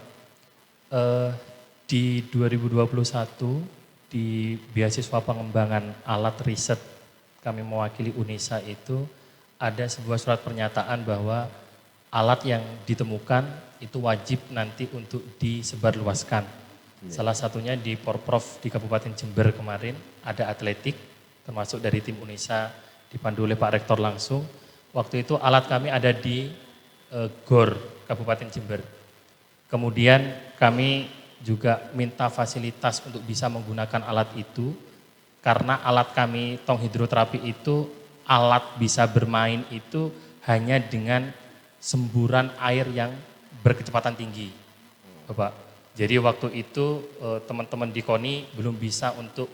Di 2021 di beasiswa pengembangan alat riset kami mewakili UNESA itu ada sebuah surat pernyataan bahwa alat yang ditemukan itu wajib nanti untuk disebarluaskan. Salah satunya di Porprov di Kabupaten Jember kemarin ada atletik termasuk dari tim UNESA dipandu oleh Pak Rektor langsung. Waktu itu alat kami ada di GOR Kabupaten Jember. Kemudian kami juga minta fasilitas untuk bisa menggunakan alat itu karena alat kami tong hidroterapi itu alat bisa bermain itu hanya dengan semburan air yang berkecepatan tinggi, Bapak. Jadi waktu itu teman-teman di KONI belum bisa untuk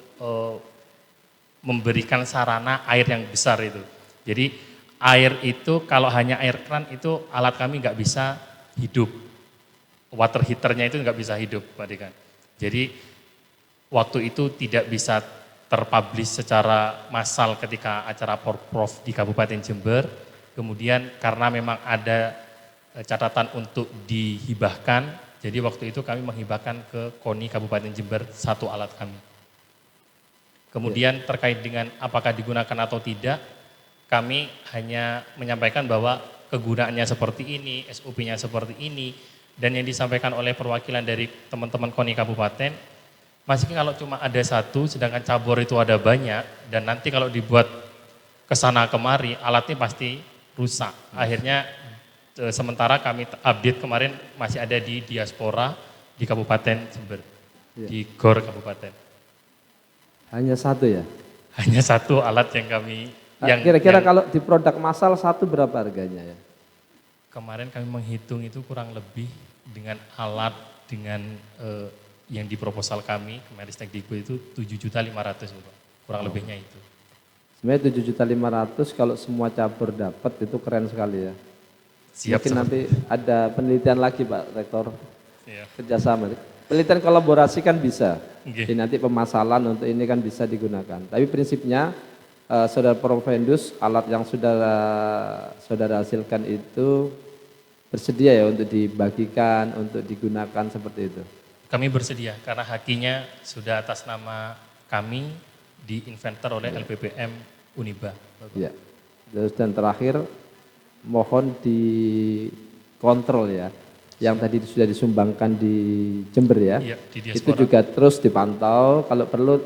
memberikan sarana air yang besar itu. Jadi air itu kalau hanya air keran itu alat kami nggak bisa hidup. Water heaternya itu nggak bisa hidup, Pak Dekan. Jadi waktu itu tidak bisa terpublish secara massal ketika acara Porprov di Kabupaten Jember. Kemudian karena memang ada catatan untuk dihibahkan, jadi waktu itu kami menghibahkan ke KONI Kabupaten Jember satu alat kami. Kemudian terkait dengan apakah digunakan atau tidak, kami hanya menyampaikan bahwa kegunaannya seperti ini, SOP-nya seperti ini, dan yang disampaikan oleh perwakilan dari teman-teman KONI Kabupaten, masih kalau cuma ada satu, sedangkan cabur itu ada banyak, dan nanti kalau dibuat kesana kemari, alatnya pasti rusak. Akhirnya sementara kami update kemarin masih ada di diaspora di Kabupaten Jember, di GOR Kabupaten. Hanya satu ya? Hanya satu alat yang kami... Kira-kira kalau di produk massal satu berapa harganya ya? Kemarin kami menghitung itu kurang lebih dengan alat, dengan yang di proposal kami, Kemenristek Dikbud itu 7.500.000 Bapak, kurang lebihnya itu. Sebenarnya 7.500.000 kalau semua cabur dapat itu keren sekali ya. Siap, Mungkin nanti ada penelitian lagi Pak Rektor, Iya. kerjasama. Penelitian kolaborasi kan bisa, Oke. jadi nanti pemasalan untuk ini kan bisa digunakan. Tapi prinsipnya Saudara Provendus, alat yang saudara hasilkan itu bersedia ya untuk dibagikan, untuk digunakan seperti itu? Kami bersedia karena hakinya sudah atas nama kami diinventor oleh LPPM Uniba. Bapak. Ya. Terus dan terakhir mohon dikontrol ya, yang tadi sudah disumbangkan di Jember ya, Iya, di itu diaspora. juga terus dipantau, kalau perlu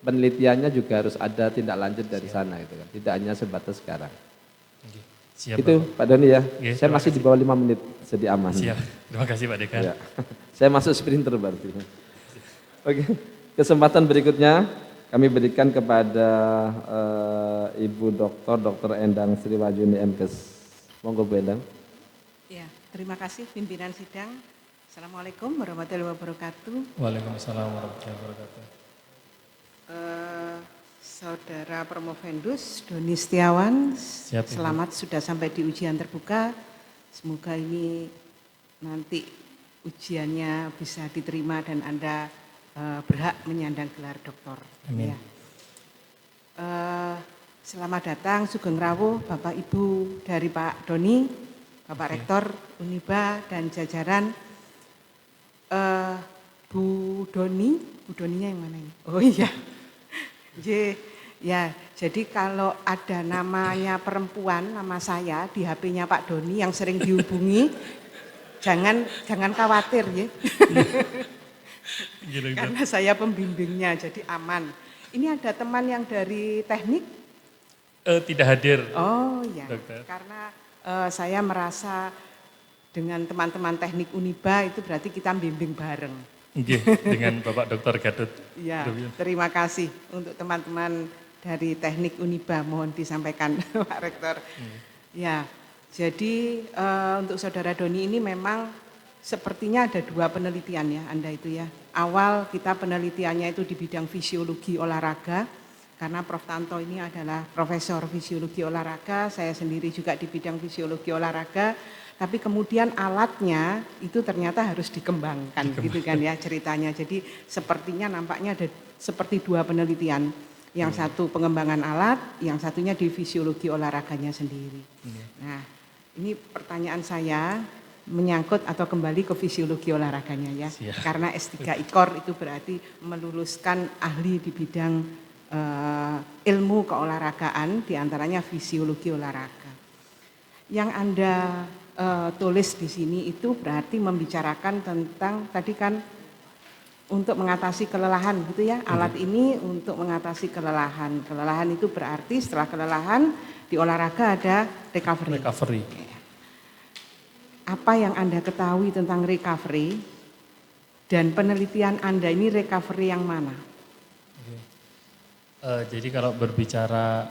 penelitiannya juga harus ada tindak lanjut dari sana gitu kan, tidak hanya sebatas sekarang. Oke. Siap, Itu Bapak. Pak Doni ya, Oke, saya terima masih di bawah 5 menit, jadi aman. Siap. Terima kasih Pak Dekan. Ya. Saya masuk sprinter berarti. Oke, kesempatan berikutnya kami berikan kepada Ibu Dr. Endang Sriwayuni MKes. Monggo Bu Endang. Ya, terima kasih pimpinan sidang. Assalamualaikum warahmatullahi wabarakatuh. Waalaikumsalam warahmatullahi wabarakatuh. Saudara Promovendus Doni Setiawan, Siap, Ibu. selamat sudah sampai di ujian terbuka. Semoga ini nanti ujiannya bisa diterima dan Anda berhak menyandang gelar doktor. Amin. Ya. Selamat datang Sugeng Rawuh Bapak Ibu dari Pak Doni, Bapak Rektor Uniba dan jajaran. Bu Doninya yang mana ini? Oh iya. Ya, jadi kalau ada namanya perempuan, nama saya di HP-nya Pak Doni yang sering dihubungi, jangan khawatir ya. Karena saya pembimbingnya, jadi aman. Ini ada teman yang dari teknik? Tidak hadir. Oh ya, Dokter. karena saya merasa dengan teman-teman teknik Uniba itu berarti kita bimbing bareng. Nggih, dengan Bapak Dr. Gatot. Ya, terima kasih untuk teman-teman dari Teknik Uniba, mohon disampaikan Pak Rektor. Ya, jadi untuk Saudara Doni ini memang sepertinya ada 2 penelitian ya Anda itu ya. Awal kita penelitiannya itu di bidang fisiologi olahraga, karena Prof. Tanto ini adalah Profesor Fisiologi Olahraga, saya sendiri juga di bidang fisiologi olahraga, tapi kemudian alatnya itu ternyata harus dikembangkan gitu kan ya ceritanya. Jadi sepertinya nampaknya ada seperti 2 penelitian. Yang satu pengembangan alat, yang satunya di fisiologi olahraganya sendiri. Nah, ini pertanyaan saya menyangkut atau kembali ke fisiologi olahraganya ya. Karena S3 IKOR itu berarti meluluskan ahli di bidang ilmu keolahragaan, diantaranya fisiologi olahraga. Yang Anda tulis di sini itu berarti membicarakan tentang tadi kan untuk mengatasi kelelahan gitu ya. Alat ini untuk mengatasi kelelahan. Kelelahan itu berarti setelah kelelahan di olahraga ada recovery. Recovery. Apa yang Anda ketahui tentang recovery dan penelitian Anda ini recovery yang mana? Jadi kalau berbicara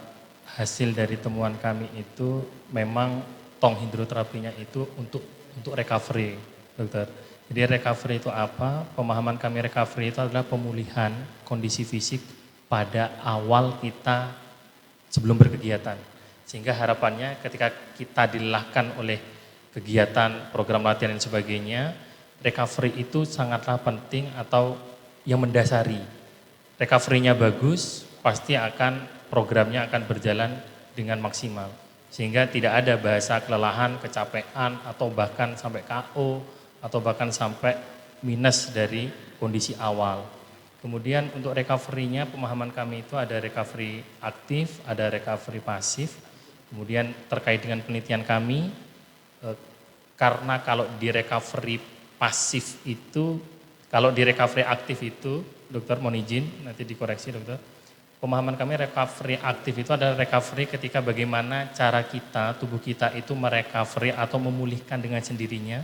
hasil dari temuan kami itu memang tong hidroterapinya itu untuk recovery, dokter. Jadi recovery itu apa? Pemahaman kami recovery itu adalah pemulihan kondisi fisik pada awal kita sebelum berkegiatan. Sehingga harapannya ketika kita dilelahkan oleh kegiatan, program latihan dan sebagainya, recovery itu sangatlah penting atau yang mendasari. Recovery-nya bagus, pasti programnya akan berjalan dengan maksimal. Sehingga tidak ada bahasa kelelahan, kecapean, atau bahkan sampai KO, atau bahkan sampai minus dari kondisi awal. Kemudian untuk recovery-nya pemahaman kami itu ada recovery aktif, ada recovery pasif. Kemudian terkait dengan penelitian kami, karena kalau di recovery pasif itu, kalau di recovery aktif itu, dokter mohon izin, nanti dikoreksi dokter. Pemahaman kami recovery aktif itu adalah recovery ketika bagaimana cara kita, tubuh kita itu merecovery atau memulihkan dengan sendirinya,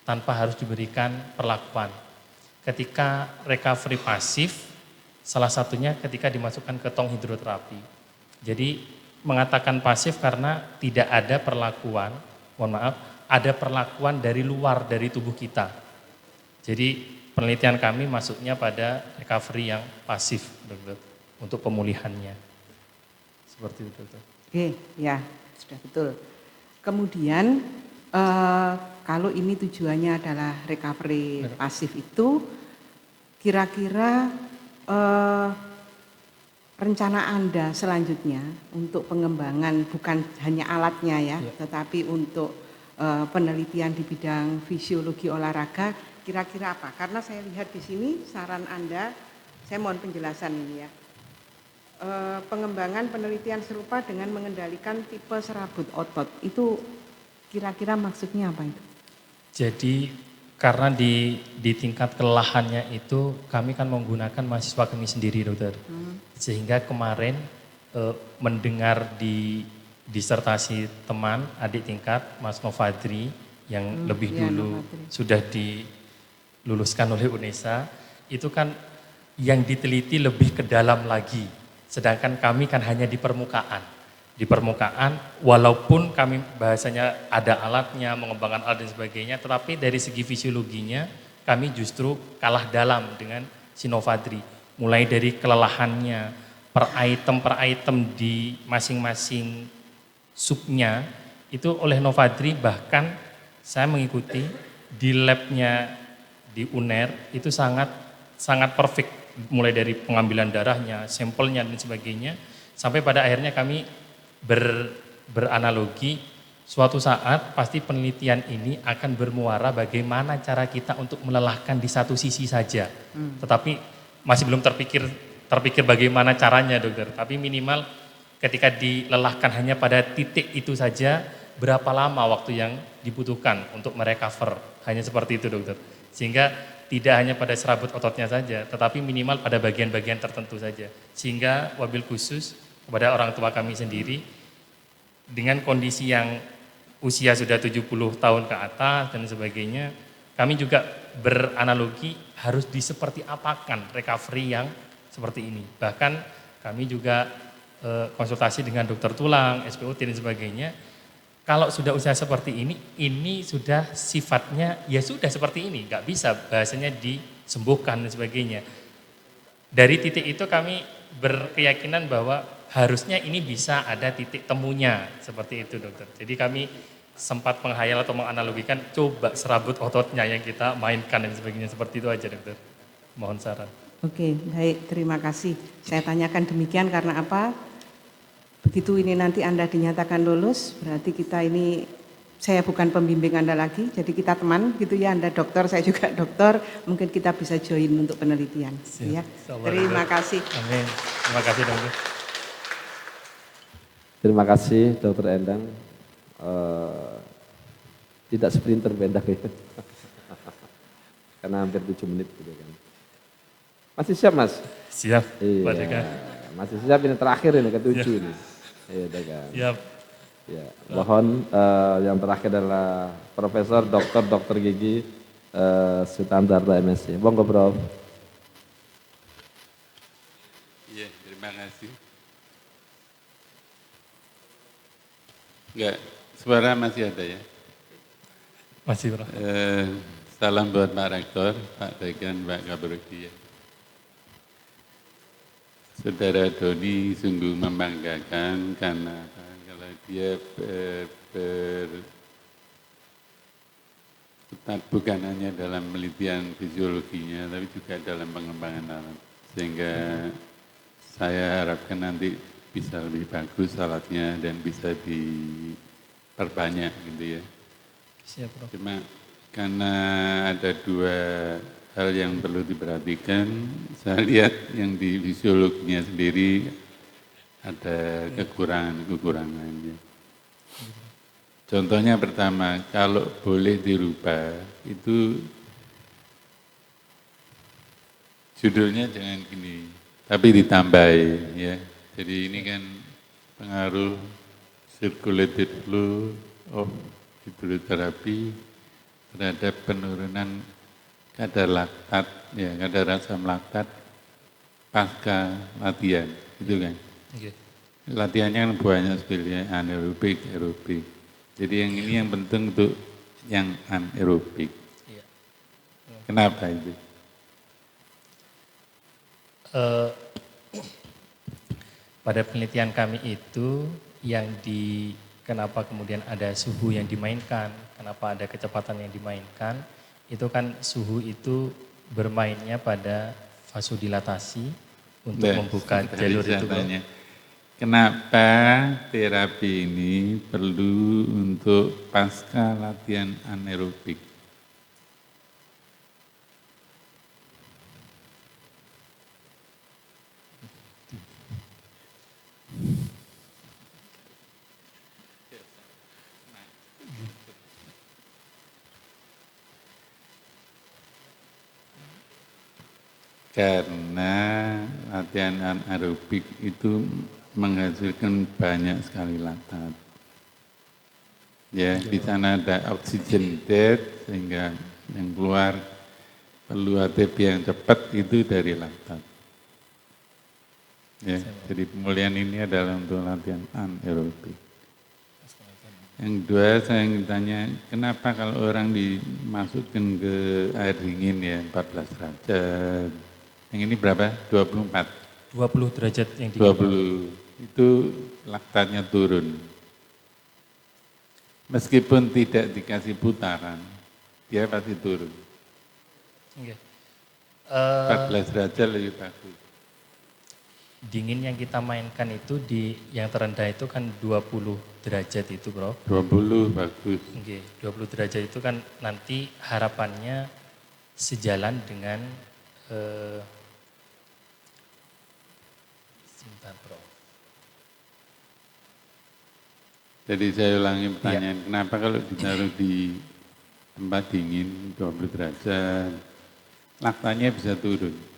tanpa harus diberikan perlakuan. Ketika recovery pasif, salah satunya ketika dimasukkan ke tong hidroterapi. Jadi mengatakan pasif karena tidak ada perlakuan, mohon maaf, ada perlakuan dari luar dari tubuh kita. Jadi penelitian kami masuknya pada recovery yang pasif, dokter, untuk pemulihannya. Seperti itu, dokter. Oke, ya sudah betul. Kemudian kalau ini tujuannya adalah recovery pasif itu, kira-kira rencana Anda selanjutnya untuk pengembangan bukan hanya alatnya ya, tetapi untuk penelitian di bidang fisiologi olahraga, kira-kira apa? Karena saya lihat di sini saran Anda, saya mohon penjelasan ini ya. Pengembangan penelitian serupa dengan mengendalikan tipe serabut otot, itu kira-kira maksudnya apa itu? Jadi karena di tingkat kelelahannya itu kami kan menggunakan mahasiswa kami sendiri, dokter. Sehingga kemarin mendengar di disertasi teman adik tingkat Mas Novadri yang lebih dulu sudah diluluskan oleh UNESA, itu kan yang diteliti lebih ke dalam lagi. Sedangkan kami kan hanya di permukaan. Di permukaan, walaupun kami bahasanya ada alatnya, mengembangkan alat dan sebagainya, tetapi dari segi fisiologinya kami justru kalah dalam dengan si Novadri. Mulai dari kelelahannya, per item di masing-masing subnya, itu oleh Novadri bahkan saya mengikuti di labnya di UNER itu sangat perfect. Mulai dari pengambilan darahnya, sampelnya dan sebagainya, sampai pada akhirnya kami beranalogi suatu saat pasti penelitian ini akan bermuara bagaimana cara kita untuk melelahkan di satu sisi saja. Tetapi masih belum terpikir bagaimana caranya, dokter. Tapi minimal ketika dilelahkan hanya pada titik itu saja, berapa lama waktu yang dibutuhkan untuk merecover. Hanya seperti itu, dokter. Sehingga tidak hanya pada serabut ototnya saja, tetapi minimal pada bagian-bagian tertentu saja. Sehingga wabil khusus kepada orang tua kami sendiri, dengan kondisi yang usia sudah 70 tahun ke atas dan sebagainya, kami juga beranalogi harus seperti apakan recovery yang seperti ini. Bahkan kami juga konsultasi dengan dokter tulang, SPOT dan sebagainya. Kalau sudah usia seperti ini sudah sifatnya ya sudah seperti ini, nggak bisa bahasanya disembuhkan dan sebagainya. Dari titik itu kami berkeyakinan bahwa harusnya ini bisa ada titik temunya seperti itu dokter. Jadi kami sempat menghayal atau menganalogikan coba serabut ototnya yang kita mainkan dan sebagainya, seperti itu aja dokter. Mohon saran. Oke, baik, terima kasih. Saya tanyakan demikian karena apa? Begitu ini nanti Anda dinyatakan lulus, berarti kita ini, saya bukan pembimbing Anda lagi, jadi kita teman gitu ya, Anda dokter, saya juga dokter, mungkin kita bisa join untuk penelitian. Ya. Terima kasih. Amin. Terima kasih dokter. Terima kasih Dokter Endang. Tidak sprinter beda ya. Karena hampir 7 menit gitu kan. Masih siap Mas? Siap, Pak Iya, Dekan. masih siap ini terakhir ini ke-7 ini. Iya Dekan. Siap. Ya, mohon yang terakhir adalah Profesor Dr. Gigi Sutandarta MSc. Monggo Prof. Iya, terima kasih. Enggak, suara masih ada ya? Masih Prof. Salam buat Pak Rektor, Pak Dekan, Pak Kaprodi. Saudara Doni sungguh membanggakan karena kalau dia bukan hanya dalam penelitian fisiologinya, tapi juga dalam pengembangan alat. Sehingga saya harapkan nanti bisa lebih bagus alatnya dan bisa diperbanyak gitu ya. Siap, Prof. Cuma karena ada 2 hal yang perlu diperhatikan, saya lihat yang di fisiologinya sendiri ada kekurangannya. Contohnya pertama, kalau boleh dirubah, itu judulnya jangan gini, tapi ditambahin ya. Jadi ini kan pengaruh circulated flow of hidroterapi terhadap penurunan kadar laktat, ya kadar asam laktat pasca latihan, gitu kan. Okay. Latihannya kan banyak sebetulnya anaerobik, aerobik. Jadi yang ini yang penting untuk yang anaerobik. Iya. Kenapa itu? Pada penelitian kami itu yang kenapa kemudian ada suhu yang dimainkan, kenapa ada kecepatan yang dimainkan, itu kan suhu itu bermainnya pada vasodilatasi untuk membuka jalur itu. Kenapa terapi ini perlu untuk pasca latihan anaerobik? Karena latihan anaerobik itu menghasilkan banyak sekali laktat. Ya, di sana ada oxygen death sehingga yang keluar perlu ATP yang cepat itu dari laktat. Ya, jadi pemulihan ini adalah untuk latihan anaerobik. Yang kedua saya ingin tanya, kenapa kalau orang dimasukkan ke air dingin ya 14 derajat, yang ini berapa? 24? 20 derajat yang dingin. 20, itu laktatnya turun. Meskipun tidak dikasih putaran, dia pasti turun. Okay. 14 derajat lebih bagus. Dingin yang kita mainkan itu yang terendah itu kan 20 derajat itu Bro. 20 bagus. Oke, 20 derajat itu kan nanti harapannya sejalan dengan sebentar Bro. Jadi saya ulangi pertanyaan, kenapa kalau ditaruh di tempat dingin 20 derajat, laktatnya bisa turun?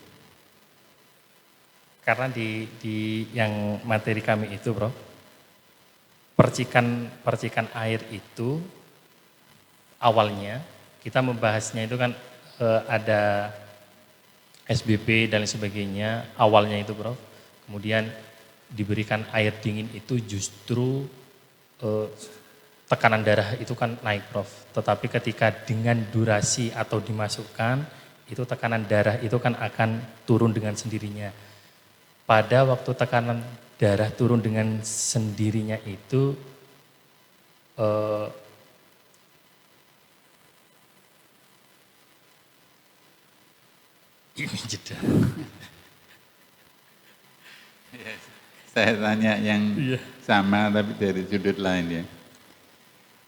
Karena di yang materi kami itu Bro, percikan air itu awalnya kita membahasnya itu kan ada SBP dan lain sebagainya awalnya itu Prof. Kemudian diberikan air dingin itu justru tekanan darah itu kan naik Prof. Tetapi ketika dengan durasi atau dimasukkan itu tekanan darah itu kan akan turun dengan sendirinya. Pada waktu tekanan darah turun dengan sendirinya itu ini jeda. Saya tanya yang sama tapi dari sudut lain ya.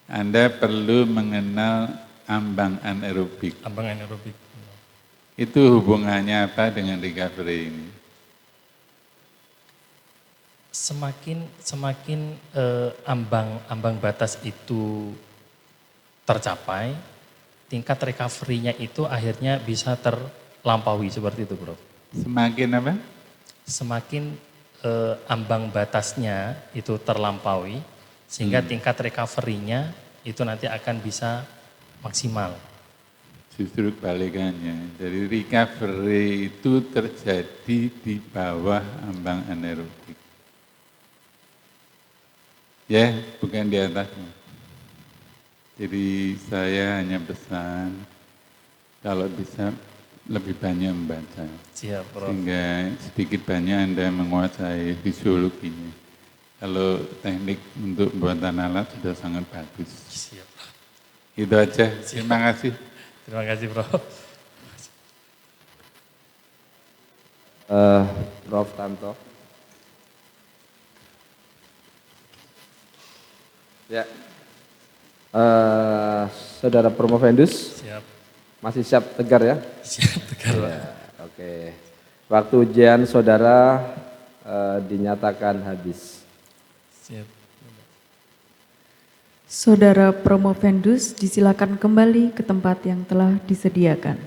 Anda perlu mengenal ambang anaerobik. Ambang anaerobik. Itu hubungannya apa dengan recovery ini? Semakin ambang batas itu tercapai, tingkat recovery-nya itu akhirnya bisa terlampaui seperti itu, Bro. Semakin apa? Semakin ambang batasnya itu terlampaui, sehingga tingkat recovery-nya itu nanti akan bisa maksimal. Justru kebalikannya. Jadi recovery itu terjadi di bawah ambang anaerobik. Ya, bukan di atasnya. Jadi saya hanya pesan kalau bisa lebih banyak membaca. Siap, Prof. Sehingga sedikit banyak Anda menguasai fisiologinya. Kalau teknik untuk buatan alat sudah sangat bagus. Siap. Itu aja. Terima kasih. Terima kasih, Prof. Prof. Tanto. Ya. Saudara Promovendus. Siap. Masih siap tegar ya? Siap tegar, Pak. Ya, oke. Waktu ujian saudara dinyatakan habis. Siap. Saudara Promovendus disilakan kembali ke tempat yang telah disediakan.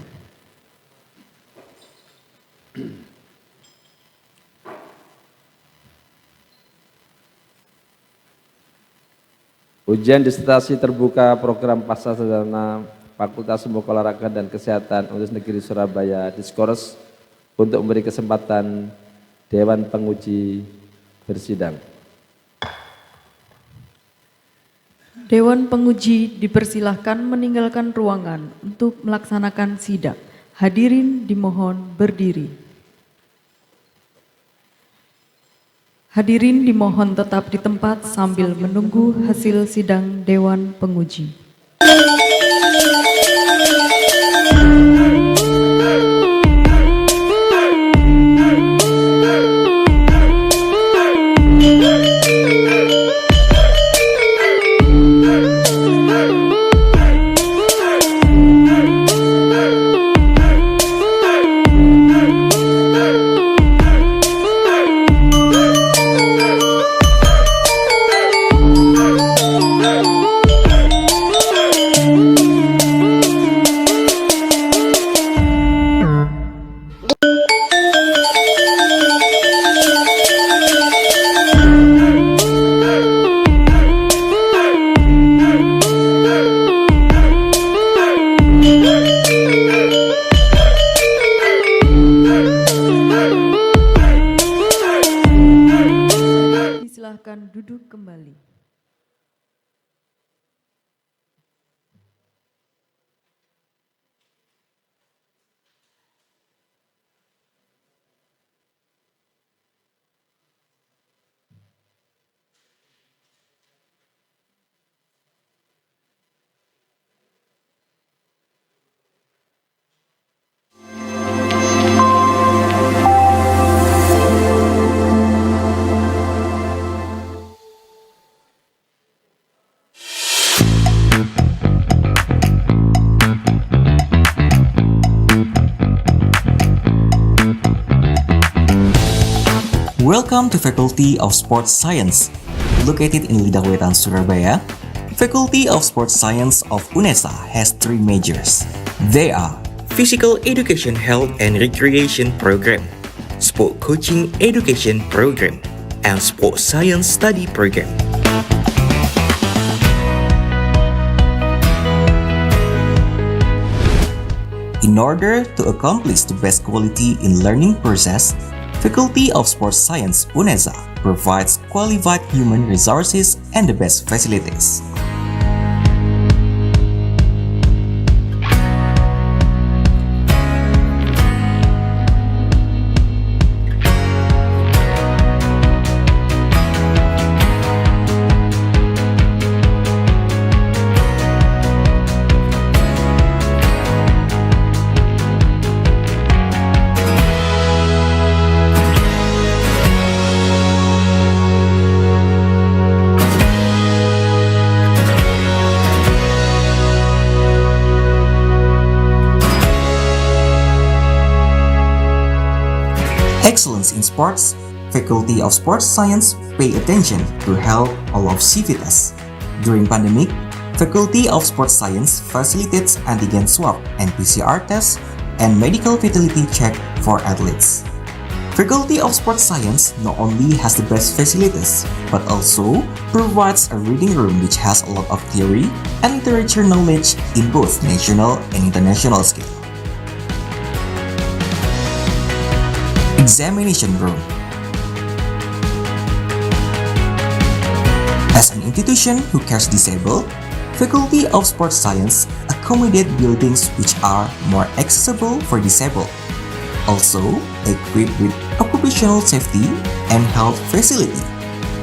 Ujian disertasi terbuka program pasca sarjana Fakultas Ilmu Olahraga dan Kesehatan Universitas Negeri Surabaya Diskors untuk memberi kesempatan Dewan Penguji bersidang. Dewan Penguji dipersilahkan meninggalkan ruangan untuk melaksanakan sidang. Hadirin dimohon berdiri. Hadirin dimohon tetap di tempat sambil menunggu hasil sidang Dewan Penguji. Silakan duduk kembali. Welcome to Faculty of Sports Science. Located in Lidah Wetan, Surabaya, Faculty of Sports Science of UNESA has three majors. They are Physical Education Health and Recreation Program, Sport Coaching Education Program, and Sports Science Study Program. In order to accomplish the best quality in learning process, Faculty of Sports Science UNESA provides qualified human resources and the best facilities. Excellence in sports, Faculty of Sports Science pay attention to health all of civitas. During pandemic, Faculty of Sports Science facilitates antigen swab and PCR tests and medical fatality check for athletes. Faculty of Sports Science not only has the best facilities, but also provides a reading room which has a lot of theory and literature knowledge in both national and international scale. Examination room. As an institution who cares disabled, Faculty of Sports Science accommodate buildings which are more accessible for disabled, also equipped with occupational safety and health facility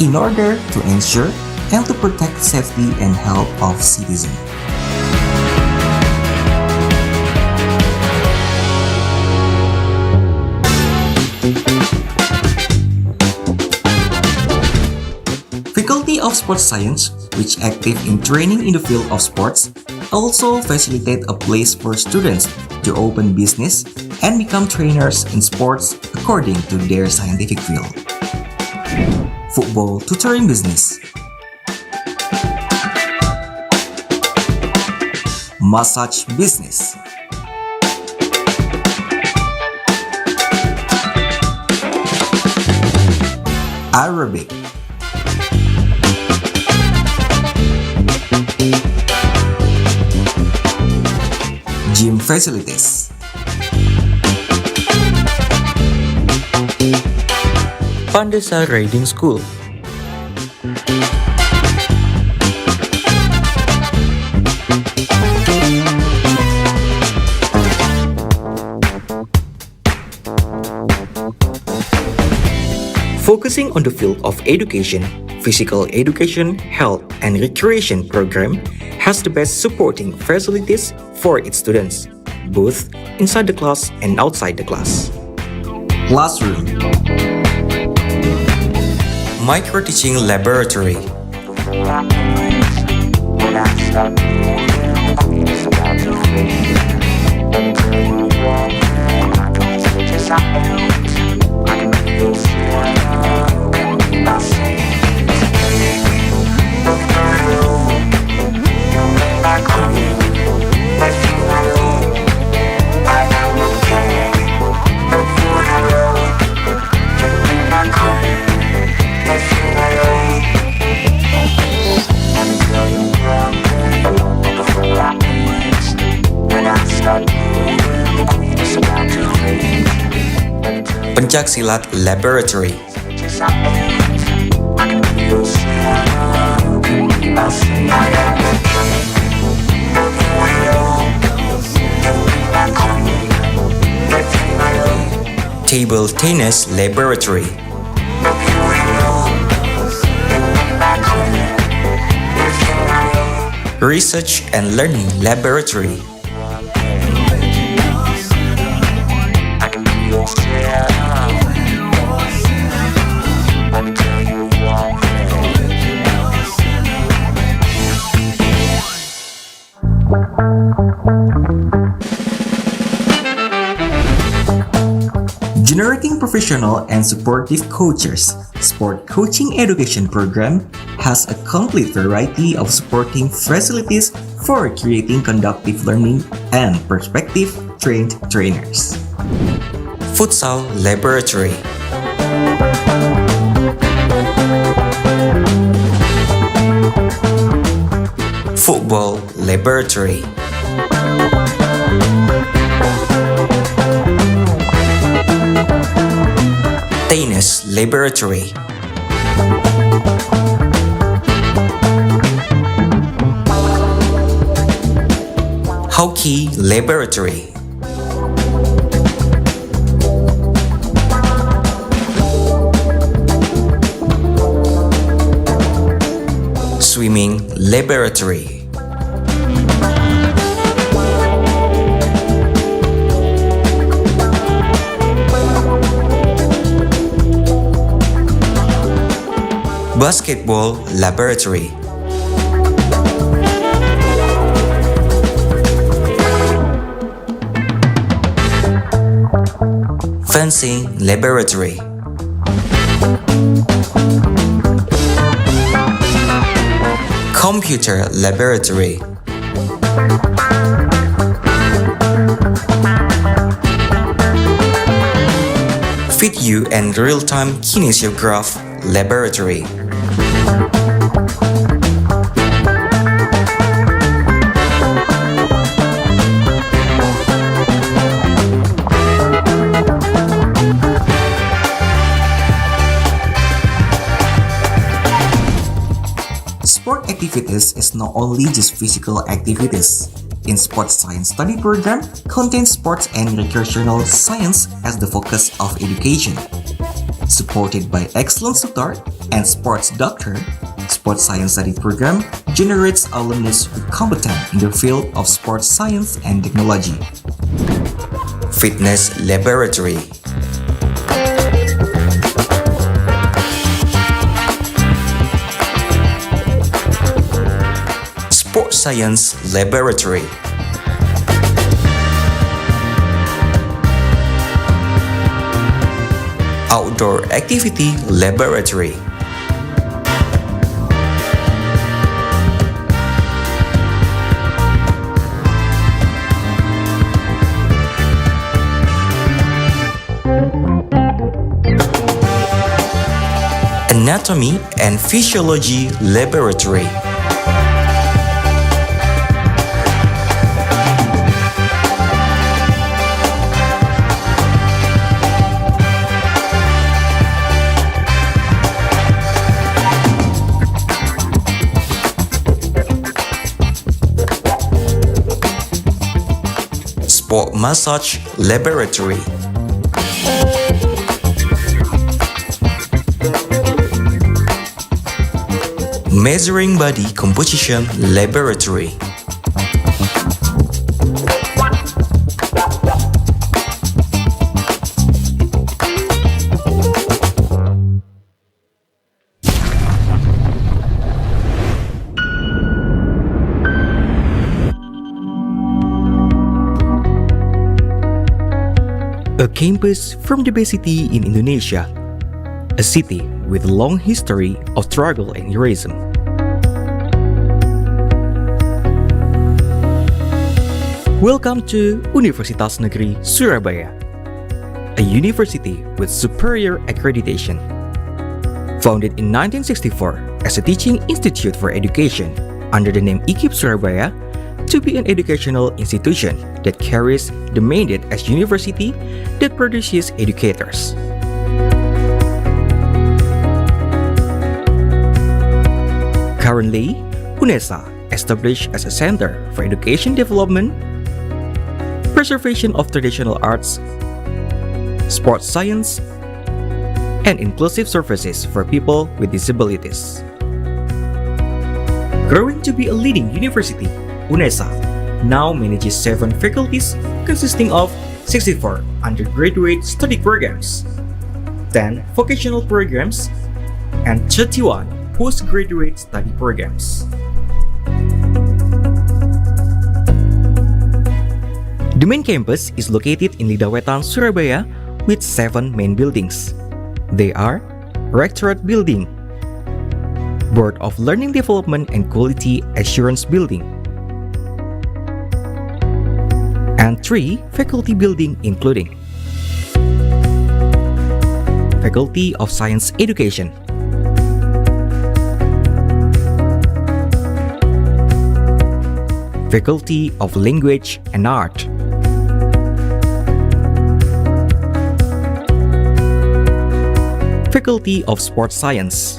in order to ensure and to protect safety and health of citizens. Faculty of Sports Science, which active in training in the field of sports, also facilitate a place for students to open business and become trainers in sports according to their scientific field. Football tutoring business. Massage business. Aerobic. Gym facilities. Pandesa Riding School. Focusing on the field of education, physical education, health, and recreation program has the best supporting facilities for its students, both inside the class and outside the class. Classroom. Micro-teaching laboratory. Pencaksilat Laboratory. Table Tennis Laboratory. Research and Learning Laboratory. Generating professional and supportive coaches, Sport Coaching Education Program has a complete variety of supporting facilities for creating conductive learning and prospective trained trainers. Futsal Laboratory. Football Laboratory. Tennis Laboratory. Hockey Laboratory. Swimming Laboratory. Basketball Laboratory. Fencing Laboratory. Computer Laboratory. Video and Real-Time Kinesiograph Laboratory. Sport activities is not only just physical activities. In Sports Science Study Program contains sports and recreational science as the focus of education. Supported by excellent tutor and sports doctor, Sports Science Study Program generates alumnus who competent in the field of sports science and technology. Fitness Laboratory. Sports Science Laboratory. Outdoor Activity Laboratory. Anatomy and Physiology Laboratory. Sport Massage Laboratory. Measuring Body Composition Laboratory. A campus from the best city in Indonesia, a city with a long history of struggle and heroism. Welcome to Universitas Negeri Surabaya, a university with superior accreditation. Founded in 1964 as a teaching institute for education under the name IKIP Surabaya, to be an educational institution that carries the mandate as university that produces educators. Currently, UNESA, established as a center for education development, preservation of traditional arts, sports science, and inclusive services for people with disabilities. Growing to be a leading university, UNESA now manages 7 faculties consisting of 64 undergraduate study programs, 10 vocational programs, and 31 postgraduate study programs. The main campus is located in Lidah Wetan, Surabaya with 7 main buildings. They are Rectorate Building, Board of Learning Development and Quality Assurance Building, and 3 faculty buildings including Faculty of Science Education, Faculty of Language and Art, Faculty of Sports Science.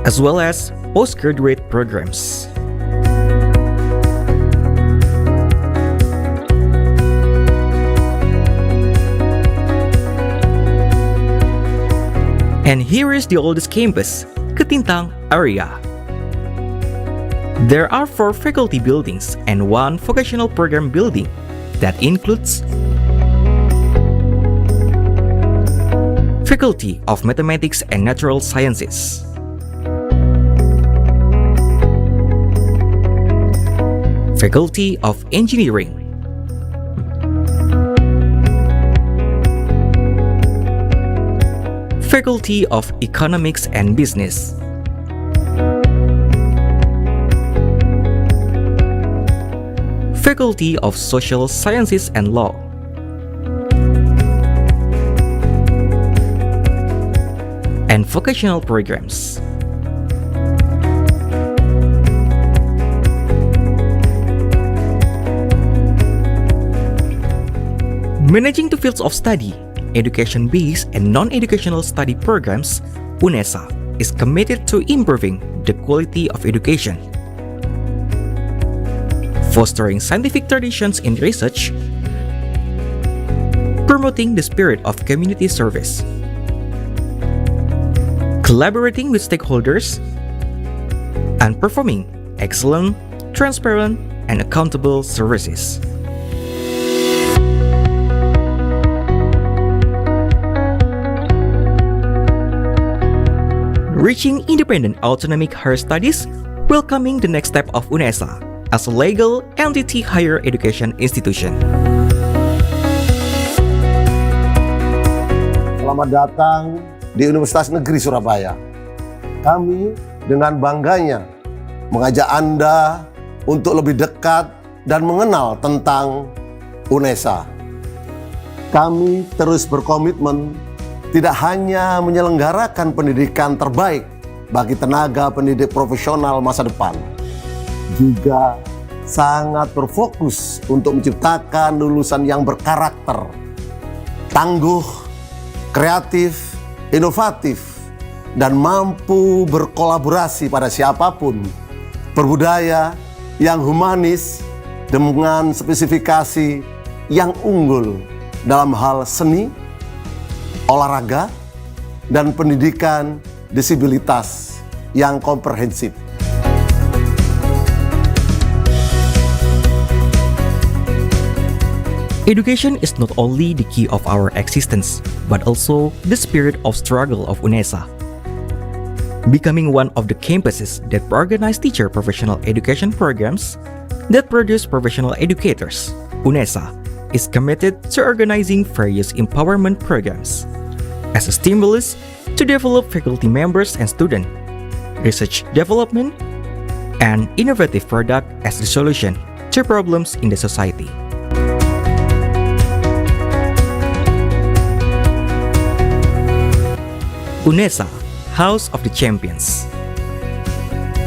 As well as postgraduate programs. And here is the oldest campus, Ketintang area. There are 4 faculty buildings and 1 vocational program building that includes Faculty of Mathematics and Natural Sciences, Faculty of Engineering, Faculty of Economics and Business, Faculty of Social Sciences and Law, and vocational programs. Managing the fields of study, education-based and non-educational study programs, UNESA is committed to improving the quality of education, fostering scientific traditions in research, promoting the spirit of community service, collaborating with stakeholders, and performing excellent, transparent, and accountable services. Reaching independent autonomic higher studies, welcoming the next step of UNESA as a legal entity higher education institution. Selamat datang di Universitas Negeri Surabaya. Kami dengan bangganya mengajak Anda untuk lebih dekat dan mengenal tentang UNESA. Kami terus berkomitmen tidak hanya menyelenggarakan pendidikan terbaik bagi tenaga pendidik profesional masa depan, juga sangat berfokus untuk menciptakan lulusan yang berkarakter, tangguh, kreatif, inovatif, dan mampu berkolaborasi pada siapapun, berbudaya yang humanis dengan spesifikasi yang unggul dalam hal seni, olahraga, dan pendidikan disabilitas yang komprehensif. Education is not only the key of our existence, but also the spirit of struggle of UNESA. Becoming one of the campuses that organize teacher professional education programs that produce professional educators, UNESA is committed to organizing various empowerment programs as a stimulus to develop faculty members and students, research development, and innovative product as the solution to problems in the society. UNESA, House of the Champions.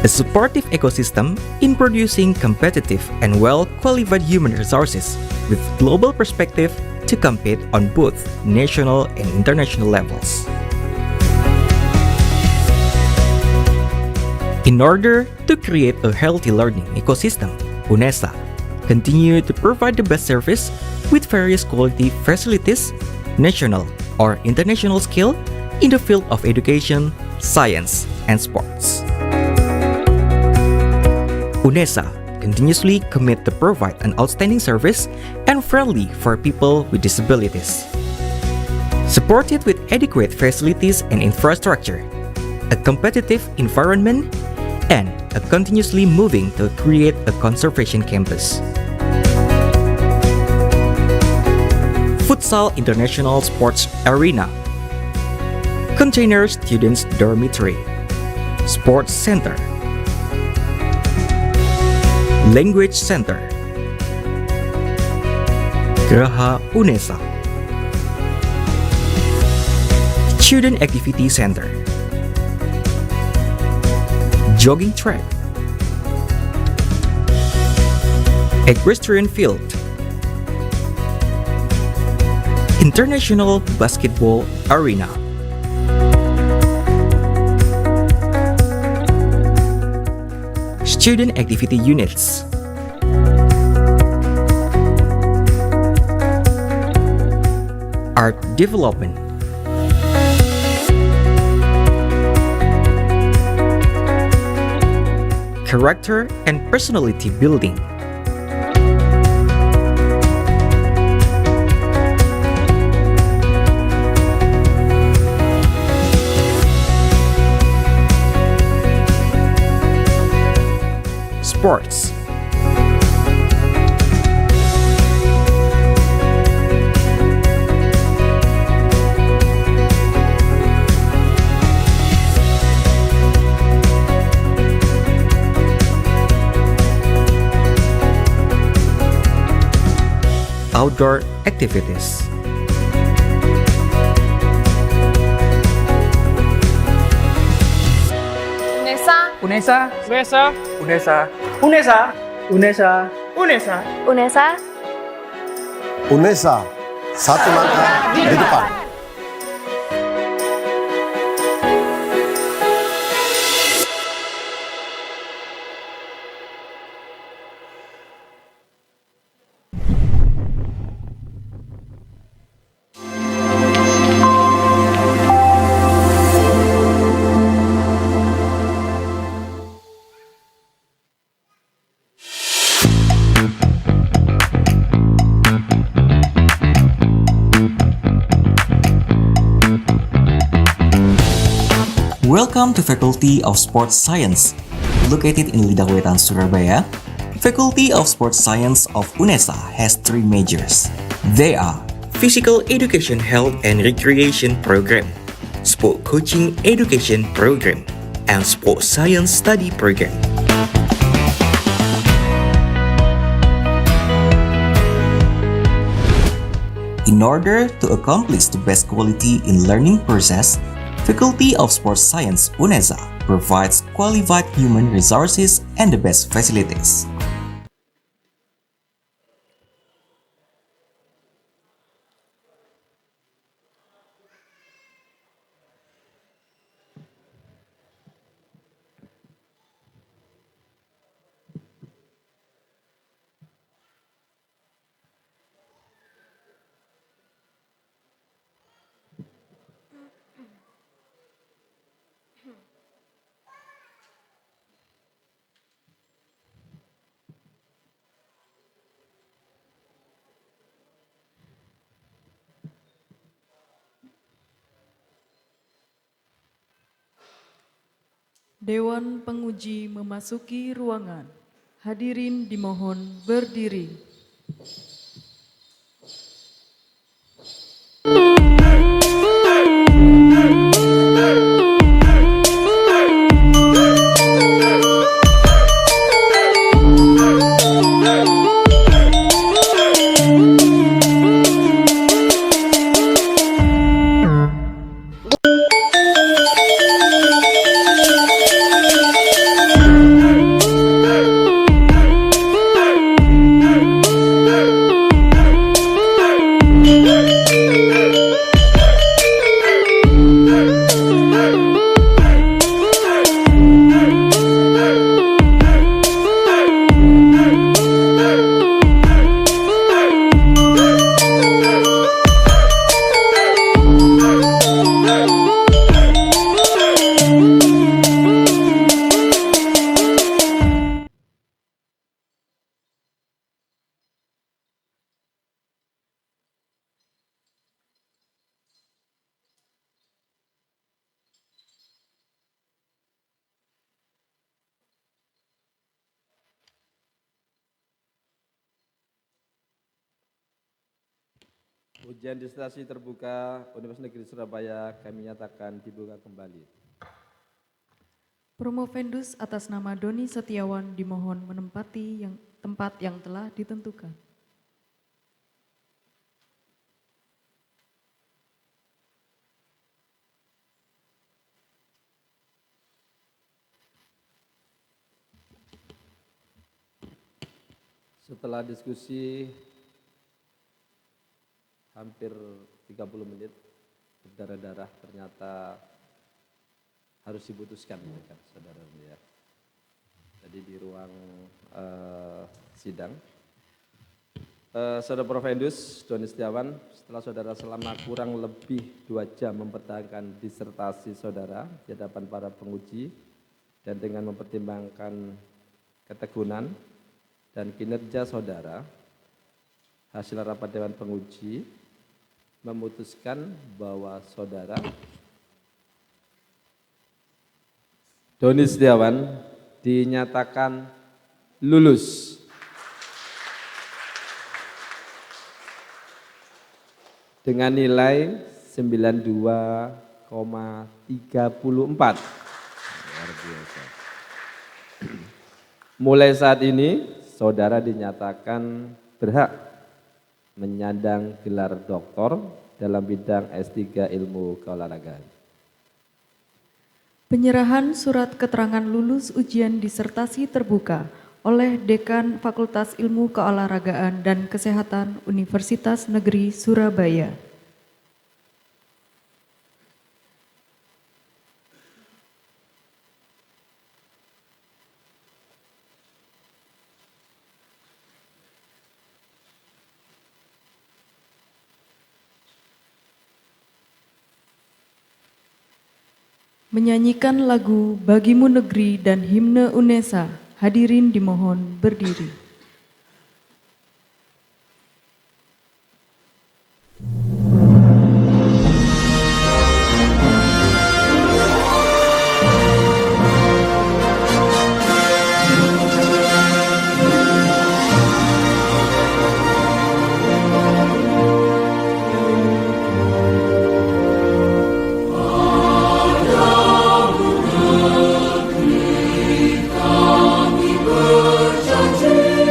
A supportive ecosystem in producing competitive and well-qualified human resources with global perspective to compete on both national and international levels. In order to create a healthy learning ecosystem, UNESA continue to provide the best service with various quality facilities, national or international scale, in the field of education, science, and sports. UNESA continuously commit to provide an outstanding service and friendly for people with disabilities. Supported with adequate facilities and infrastructure, a competitive environment, and a continuously moving to create a conservation campus. Futsal International Sports Arena, Container Students Dormitory, Sports Center, Language Center, Geraha UNESA, Student Activity Center, Jogging Track, Equestrian Field, International Basketball Arena. Student Activity Units. Art Development. Character and Personality Building. Sports. Outdoor activities. UNESA, UNESA, UNESA, UNESA, UNESA, UNESA, UNESA. UNESA, satu langkah di depan. Welcome to Faculty of Sports Science. Located in Lidah Wetan, Surabaya, Faculty of Sports Science of UNESA has three majors. They are Physical Education Health and Recreation Program, Sport Coaching Education Program, and Sports Science Study Program. In order to accomplish the best quality in learning process, Faculty of Sports Science UNESA provides qualified human resources and the best facilities. Dewan Penguji memasuki ruangan. Hadirin dimohon berdiri. Ujian disertasi terbuka Universitas Negeri Surabaya kami nyatakan dibuka kembali. Promovendus atas nama Doni Setiawan dimohon menempati tempat yang telah ditentukan. Setelah diskusi hampir 30 menit berdarah-darah ternyata harus diputuskan kan saudara ya. Jadi di ruang sidang Saudara Prof. Doni Setiawan, setelah saudara selama kurang lebih 2 jam mempertahankan disertasi saudara di hadapan para penguji dan dengan mempertimbangkan keteguhan dan kinerja saudara, hasil rapat Dewan Penguji memutuskan bahwa saudara Doni Setiawan dinyatakan lulus. Dengan nilai 92,34. Luar biasa. Mulai saat ini, saudara dinyatakan berhak menyandang gelar doktor dalam bidang S3 Ilmu Keolahragaan. Penyerahan surat keterangan lulus ujian disertasi terbuka oleh Dekan Fakultas Ilmu Keolahragaan dan Kesehatan Universitas Negeri Surabaya. Menyanyikan lagu Bagimu Negeri dan himne UNESA, hadirin dimohon berdiri. Berjanji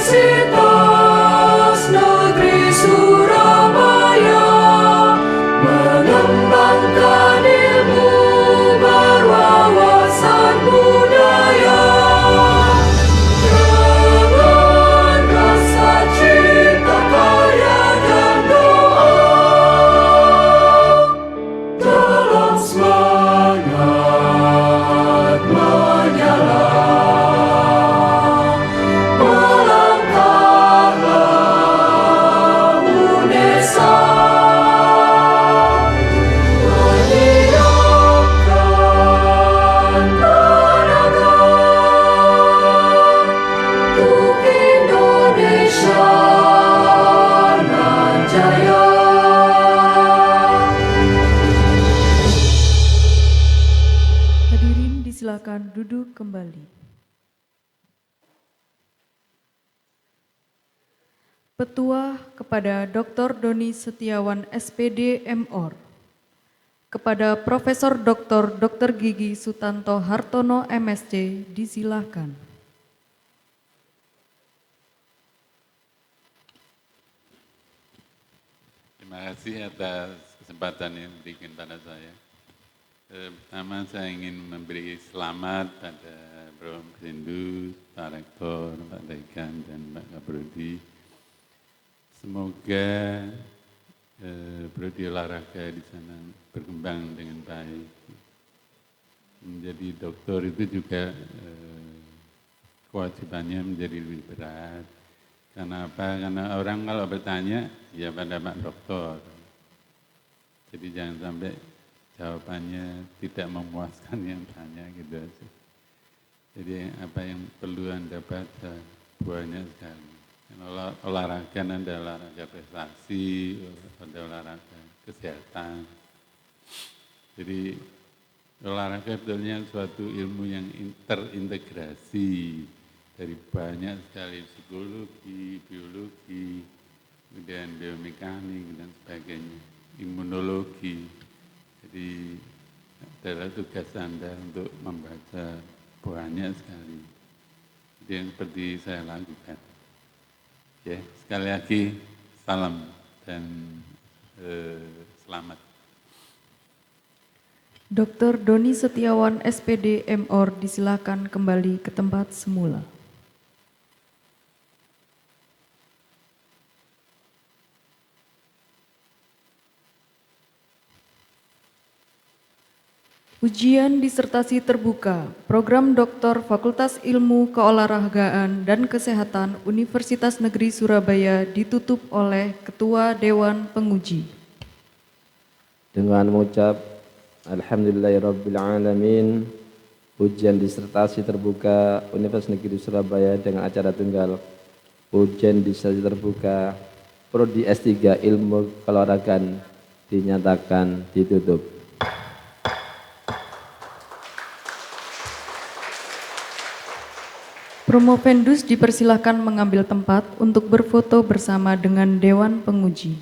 Universitas Negeri Surabaya mengembangkan ilmu berwawasan budaya dengan rasa cinta karya dan doa dalam semangat menyala. Melangkahlah UNESA menyiapkan tenaga untuk Indonesia nan jaya. Hadirin disilakan duduk kembali. Petuah kepada Dr. Doni Setiawan SPD MOr, kepada Profesor Dr. Gigi Sutanto Hartono MSc disilakan. Terima kasih atas kesempatan yang diberikan pada saya. Pertama saya ingin memberi selamat pada Prof. Rindu, Pak Rektor, Pak Dekan, dan Pak Kaprodi. Semoga prodi olahraga di sana berkembang dengan baik. Menjadi dokter itu juga kewajibannya menjadi lebih berat. Karena apa? Karena orang kalau bertanya, ya pada Pak Dokter. Jadi jangan sampai jawabannya tidak memuaskan yang tanya gitu aja. Jadi apa yang perlu Anda baca banyak sekali. Olahraga ada olahraga prestasi, ada olahraga kesehatan. Jadi olahraga sebetulnya suatu ilmu yang terintegrasi dari banyak sekali psikologi, biologi, kemudian biomekanik dan sebagainya, imunologi. Jadi adalah tugas Anda untuk membaca banyak sekali. Itu yang seperti saya lakukan. Ya, sekali lagi salam dan selamat. Dr. Doni Setiawan SPD MOr disilakan kembali ke tempat semula. Ujian disertasi terbuka, program Doktor Fakultas Ilmu Keolahragaan dan Kesehatan Universitas Negeri Surabaya ditutup oleh Ketua Dewan Penguji. Dengan mengucap Alhamdulillahirrabbilalamin, ujian disertasi terbuka Universitas Negeri Surabaya dengan acara tunggal ujian disertasi terbuka Prodi S3 Ilmu Keolahragaan dinyatakan ditutup. Promovendus dipersilahkan mengambil tempat untuk berfoto bersama dengan Dewan Penguji.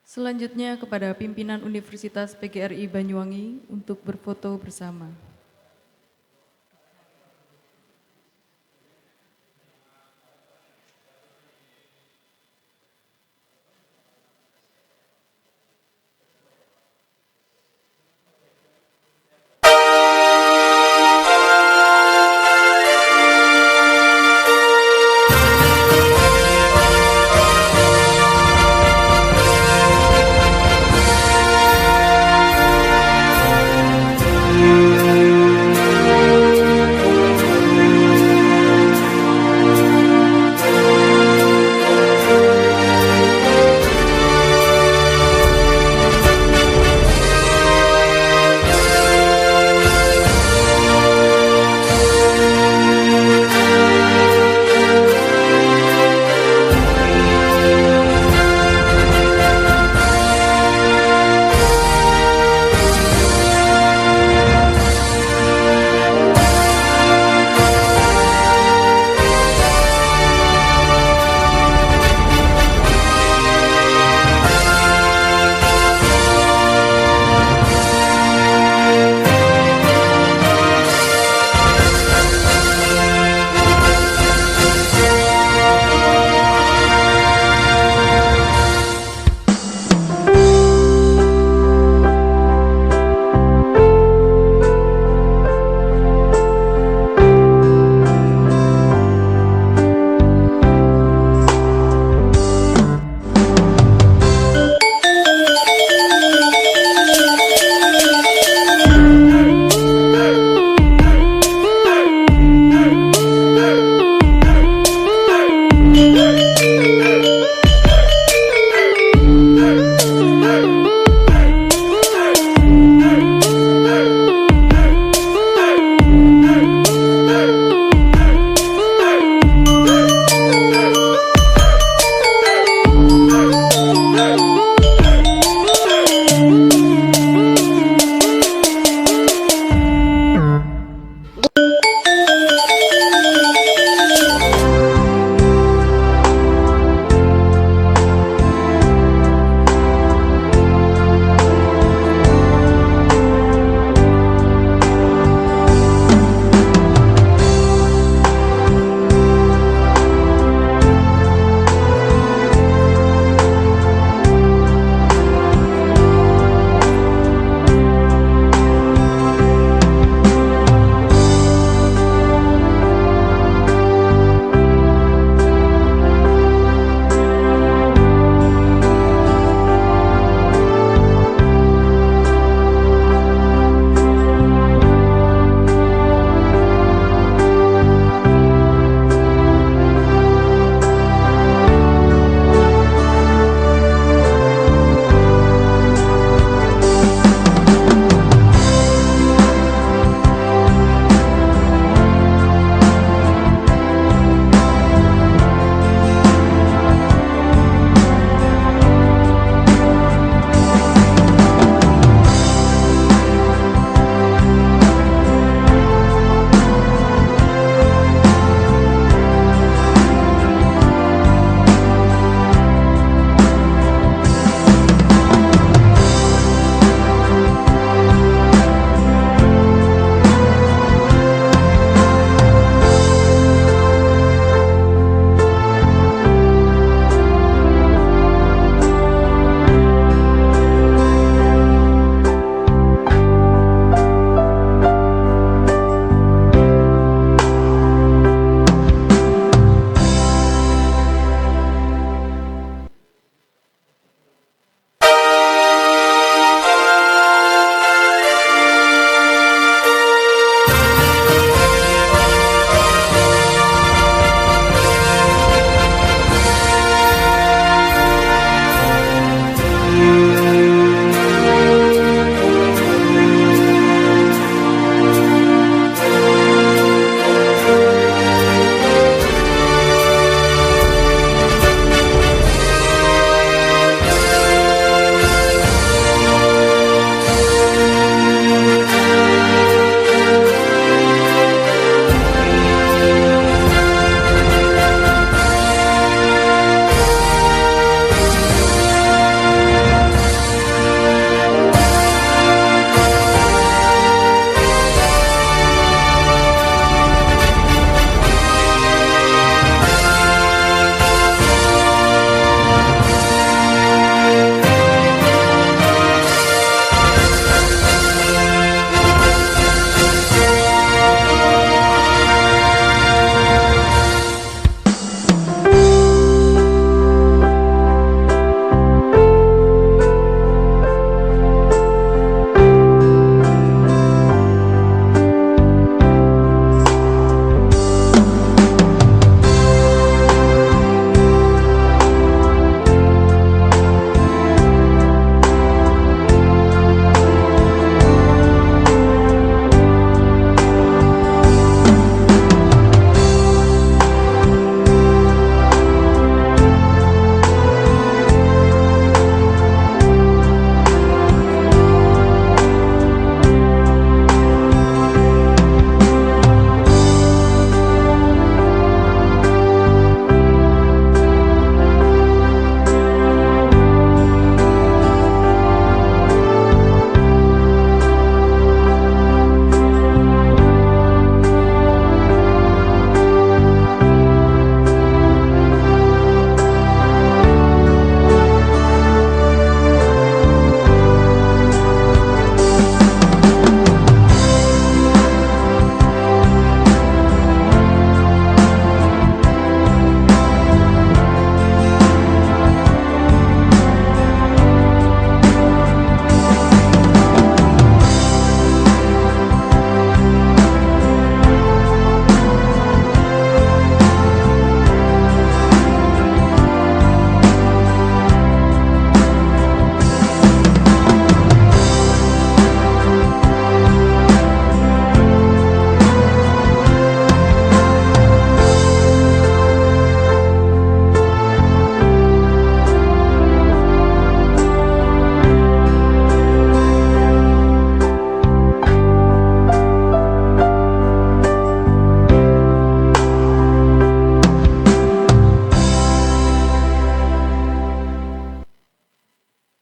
Selanjutnya kepada pimpinan Universitas PGRI Banyuwangi untuk berfoto bersama.